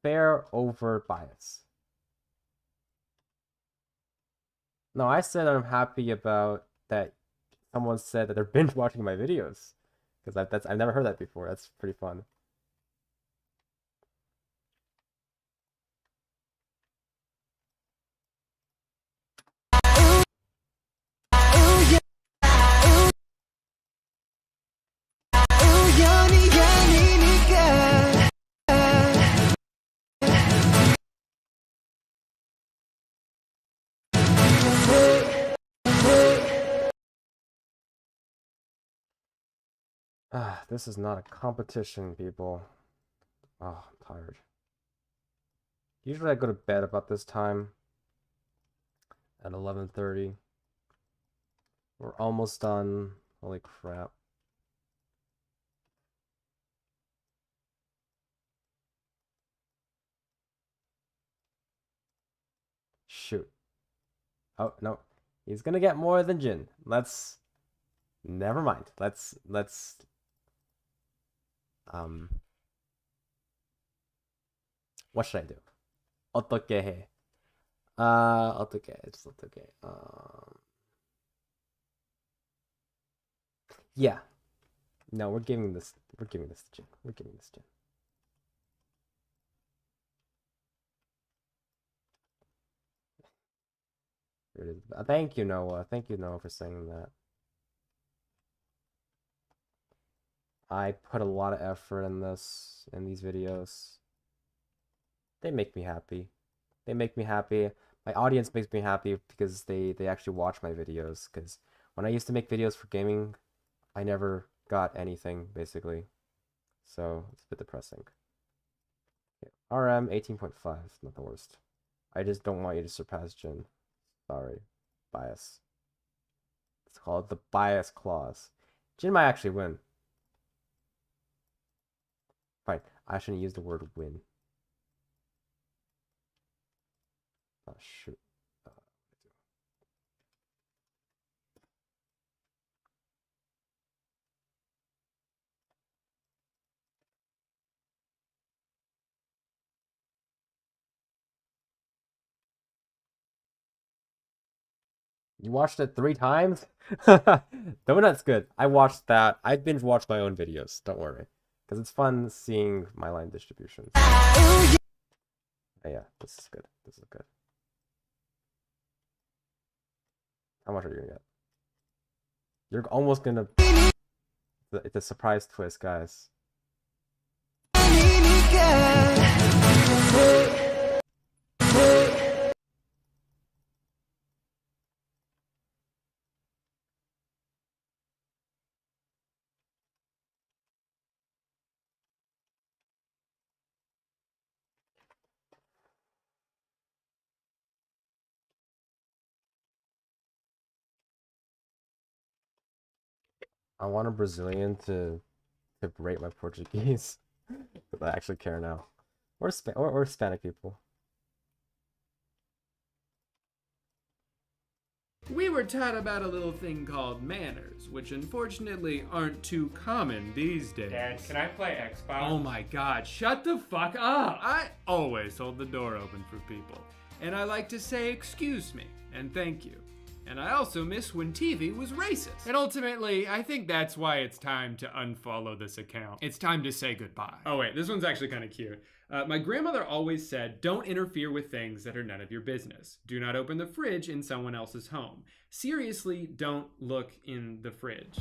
Fair over bias. No, I said I'm happy about that someone said that they're binge watching my videos. Because I've never heard that before. That's pretty fun. Ah, this is not a competition, people. Oh, I'm tired. Usually I go to bed about this time. At 11:30. We're almost done. Holy crap. Shoot. Oh, no. He's gonna get more than Jin. Never mind. What should I do? 어떻게 해? 어떻게 해? Just 어떻게 해? Yeah. No, we're giving this to Jin. We're giving this to Jin. Here it is. Thank you, Noah. Thank you, Noah, for saying that. I put a lot of effort in these videos. They make me happy. They make me happy. My audience makes me happy because they actually watch my videos. Because when I used to make videos for gaming, I never got anything, basically. So, it's a bit depressing. Okay. RM 18.5, not the worst. I just don't want you to surpass Jin. Sorry. Bias. It's called the bias clause. Jin might actually win. Fine. I shouldn't use the word win. Oh, shoot. You watched it 3 times? Donut's good. I watched that. I binge watched my own videos. Don't worry. Because it's fun seeing my line distributions. Oh, yeah, this is good. This is good. How much are you gonna get? You're almost gonna... It's a surprise twist, guys. I want a Brazilian to rate my Portuguese. Because I actually care now. Or Hispanic people. We were taught about a little thing called manners, which unfortunately aren't too common these days. Dad, can I play Xbox? Oh my god, shut the fuck up! I always hold the door open for people. And I like to say excuse me, and thank you. And I also miss when TV was racist. And ultimately, I think that's why it's time to unfollow this account. It's time to say goodbye. Oh wait, this one's actually kind of cute. My grandmother always said, don't interfere with things that are none of your business. Do not open the fridge in someone else's home. Seriously, don't look in the fridge.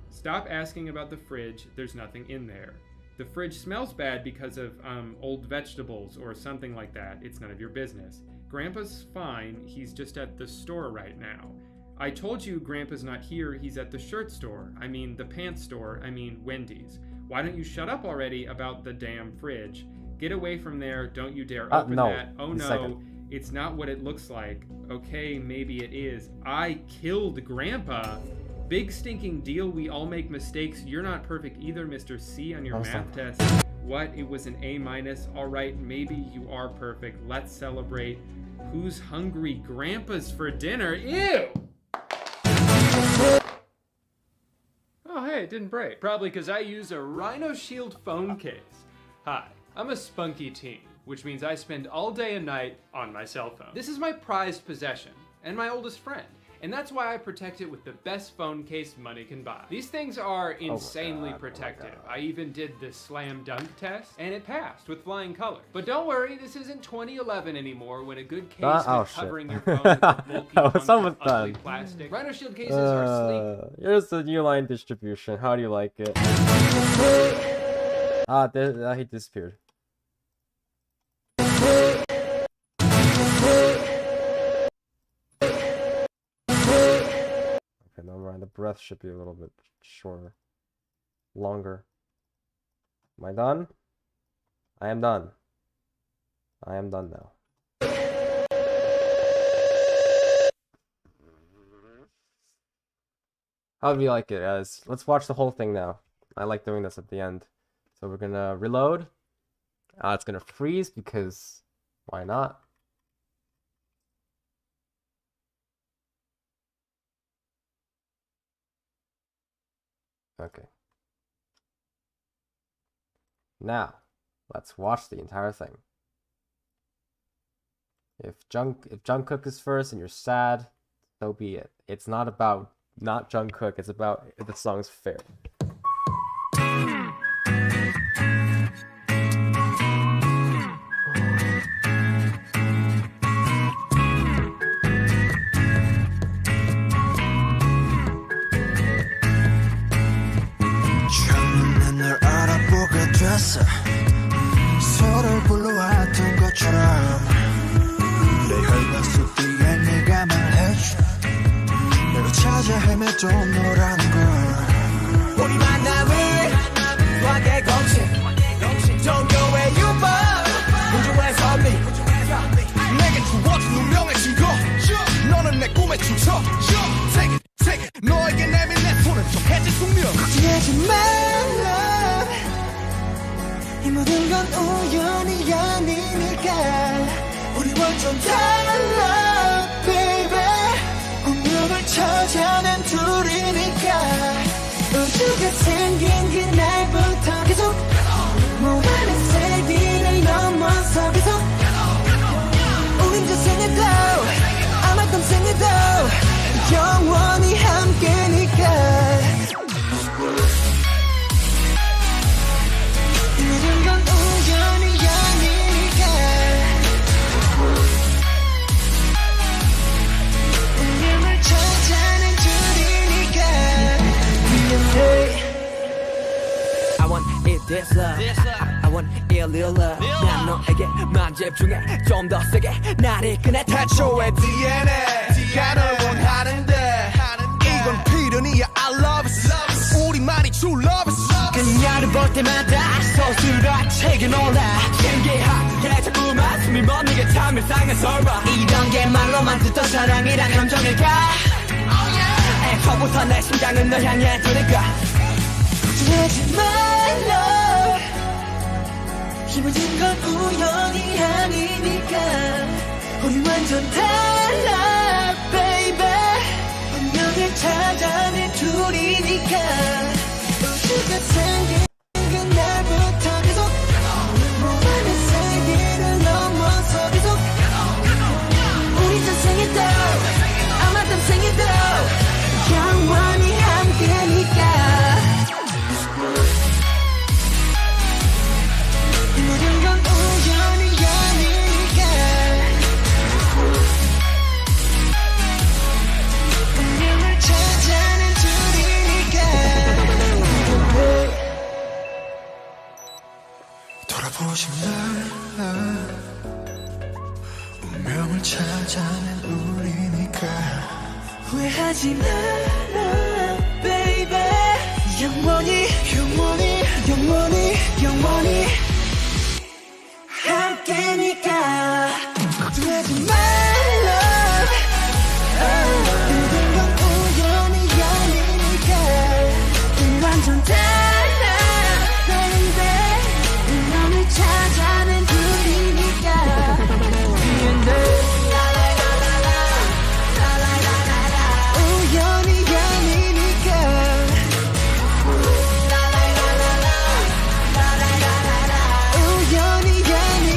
Stop asking about the fridge, there's nothing in there. The fridge smells bad because of old vegetables or something like that. It's none of your business. Grandpa's fine, he's just at the store right now. I told you Grandpa's not here, he's at the shirt store. I mean the pants store, I mean Wendy's. Why don't you shut up already about the damn fridge? Get away from there, don't you dare open that. Oh no, it's not what it looks like. Okay, maybe it is. I killed Grandpa. Big stinking deal, we all make mistakes. You're not perfect either, Mr. C on your math test. What, it was an A-. All right, maybe you are perfect. Let's celebrate. Who's hungry? Grandpa's for dinner, ew! Oh hey, it didn't break. Probably because I use a Rhino Shield phone case. Hi. I'm a spunky teen, which means I spend all day and night on my cell phone. This is my prized possession, and my oldest friend, and that's why I protect it with the best phone case money can buy. These things are insanely protective. I even did the slam dunk test, and it passed with flying colors. But don't worry, this isn't 2011 anymore when a good case is covering your phone with a bulky, ugly plastic. Rhino Shield cases are sleek. Here's the new line distribution. How do you like it? He disappeared. Okay, never mind. The breath should be a little bit shorter. Longer. Am I done? I am done. I am done now. How do you like it, guys? Let's watch the whole thing now. I like doing this at the end. So we're gonna reload. It's gonna freeze because why not? Okay. Now, let's watch the entire thing. If Jungkook is first and you're sad, so be it. It's not about not Jungkook, it's about if the song's fair. 서로를 불러왔던 것처럼 내 혈관 속 뒤에 네가 말해줘 내가 찾아 헤매도 너라는 걸 우리 만남을 수학의 공식 Don't go where you are 우주의 선미 내게 주어진 운명의 증거 너는 내 꿈의 춤춰 Take it 너에게 내민 내 손은 정해진 숙명 걱정하지 말라 이 모든 건 우연이 아니니까 우리 완전 달라 baby 운명을 찾아낸 둘이니까 우주가 생긴 그날부터 계속 무한한 세기를 넘어서 계속 우린 저 생에도 아마 떤 생에도 영원히 함께니까 I want it this love I want it real love 난 너에게만 집중해 좀 더 세게 날 이끄네 태초의 DNA 널 원하는데 이건 필연이야 I love it 우리만이 true love it 그녀를 볼 때마다 서술화책에 놀라 신기하게 자꾸만 숨이 멎는 게 참 일상의 설마 이런 게 말로만 듣던 사랑이란 감정일까 허부터 내 심장은 널 향해 두니까 걱정하지 말라 힘을 준 건 우연이 아니니까 우리 완전 달라 baby 운명을 찾아낸 둘이니까 우주가 생긴 그날부터 계속 몸안의 세계를 넘어서 계속 우리 전생에도 아마 땀생에도 영원히 함께니까 모든 건 우연이 아니니까 운명을 찾아낸 둘이니까 돌아보지 말라 운명을 찾아낸 우리니까 후회하지 마라 baby 영원히 영원히 영원히 영원히 함께니까 걱정하지 말라 모든 건 우연이 아니니까 우리 완전 달라 baby 운명을 찾아낸 둘이니까 우연이 아니니까 우연이 아니니까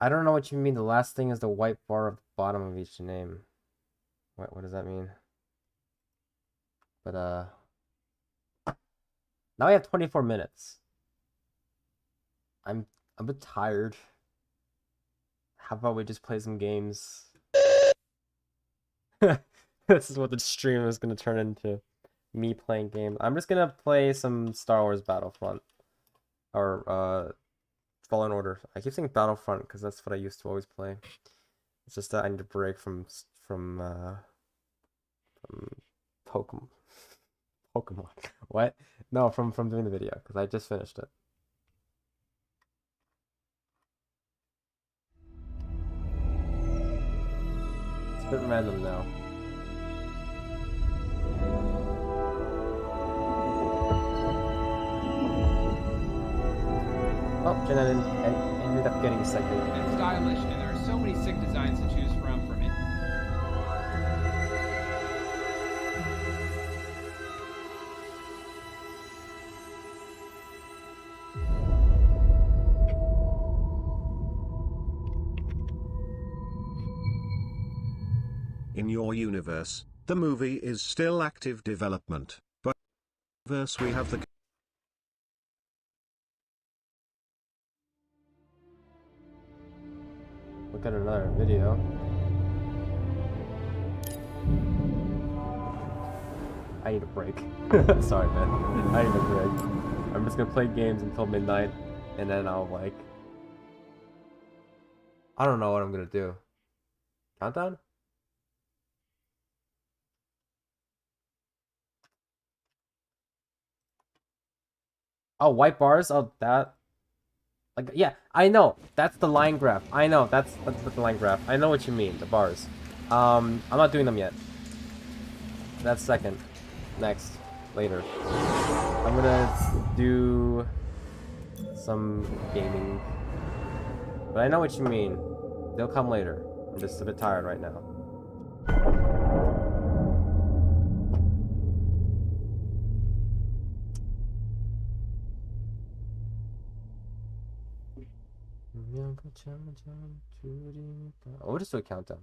I don't know what you mean. The last thing is the white bar at the bottom of each name. What does that mean? But now we have 24 minutes. I'm a bit tired. How about we just play some games? This is what the stream is gonna turn into. Me playing games. I'm just gonna play some Star Wars Battlefront. Or Fallen Order. I keep saying Battlefront because that's what I used to always play. It's just that I need a break from Pokemon. Pokemon. What? No, from doing the video because I just finished it. It's a bit random now. Oh, Jenna ended up getting a second. It's stylish, and there are so many sick designs to choose from it. In your universe, the movie is still active development, but in the universe we have the Look at another video. I need a break. Sorry, man. I need a break. I'm just gonna play games until midnight, and then I'll like... I don't know what I'm gonna do. Countdown? Oh, white bars? Oh, that... Like, yeah, I know. That's the line graph. I know. That's the line graph. I know what you mean. The bars. I'm not doing them yet. That's second. Next. Later. I'm gonna do some gaming. But I know what you mean. They'll come later. I'm just a bit tired right now. Oh, we'll just do a countdown.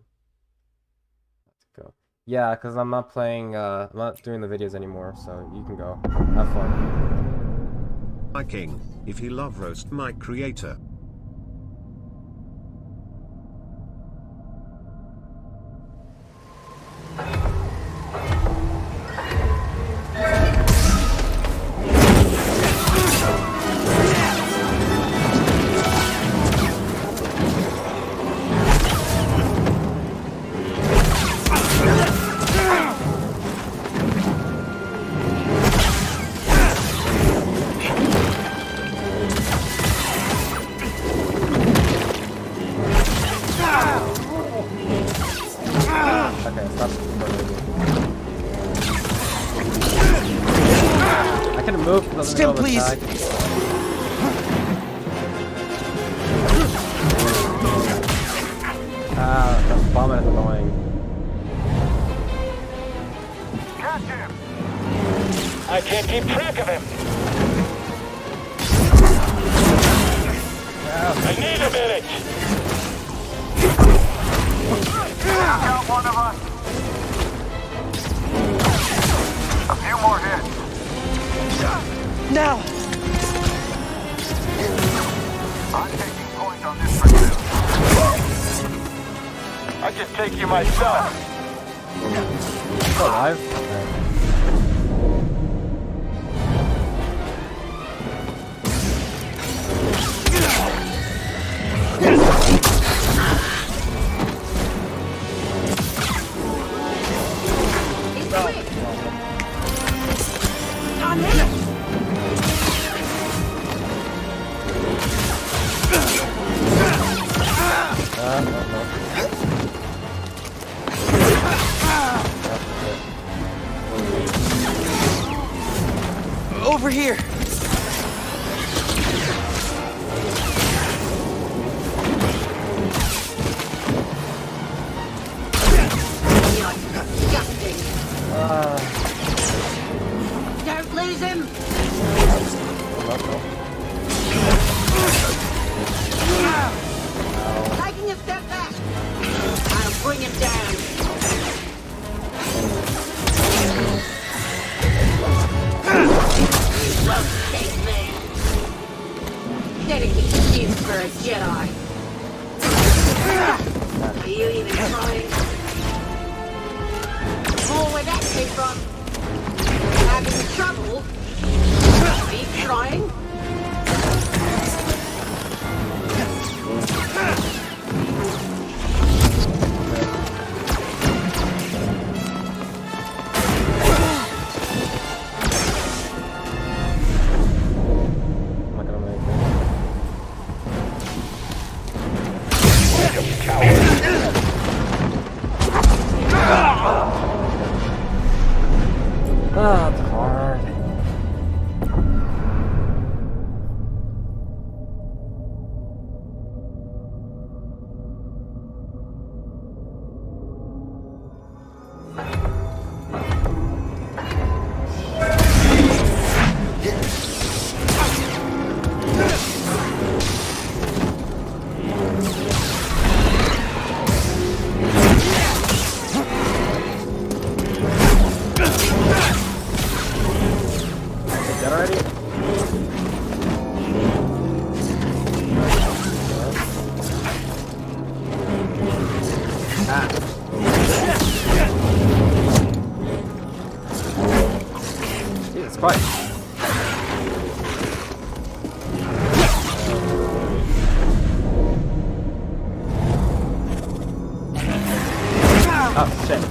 Let's go. Yeah, because I'm not playing, I'm not doing the videos anymore, so you can go. Have fun. My king, if you love roast my creator. stim, please. Ah, the vomit is annoying. Catch him! I can't keep track of him. I need a minute. Got one of us. A few more hits. Now. I'm taking point on this pursuit. I can take you myself. Still alive? Over here. Don't lose him. Taking a step back. I'll bring him down. Won't escape me. Dedicated you for a Jedi. Are you even trying? More where that came from. Having trouble? Are you trying? Ah, it's hard. Dead already? Ah. Jesus Christ. Oh shit.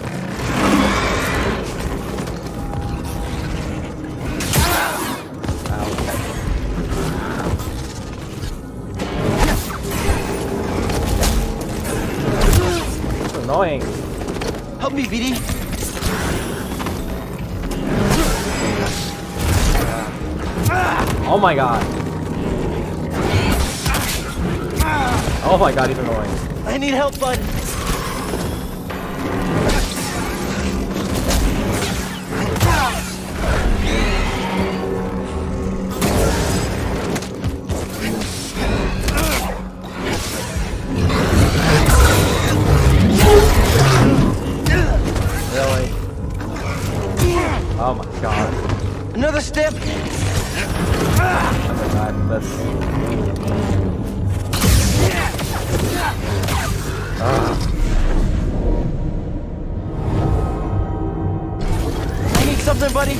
Annoying. Help me, BD. Oh my god. Oh my god, he's annoying. I need help, bud. Really? Oh my god. Another step. Oh my god, that's... I need something, buddy.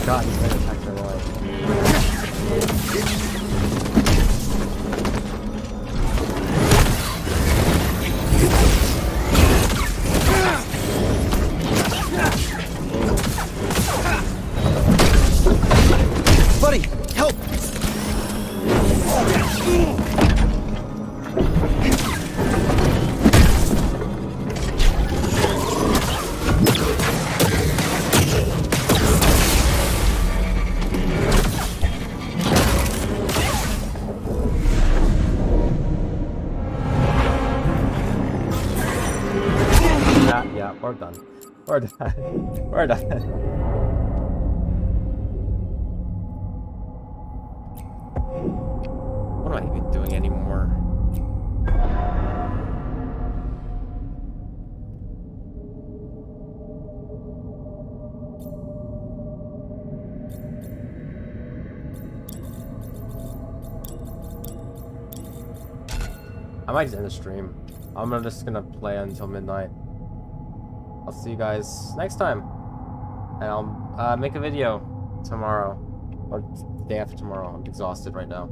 God, he's gonna attack their life. We're done. We're done. What am I even doing anymore? I might just end the stream. I'm just gonna play until midnight. I'll see you guys next time. And I'll make a video tomorrow. Or the day after tomorrow. I'm exhausted right now.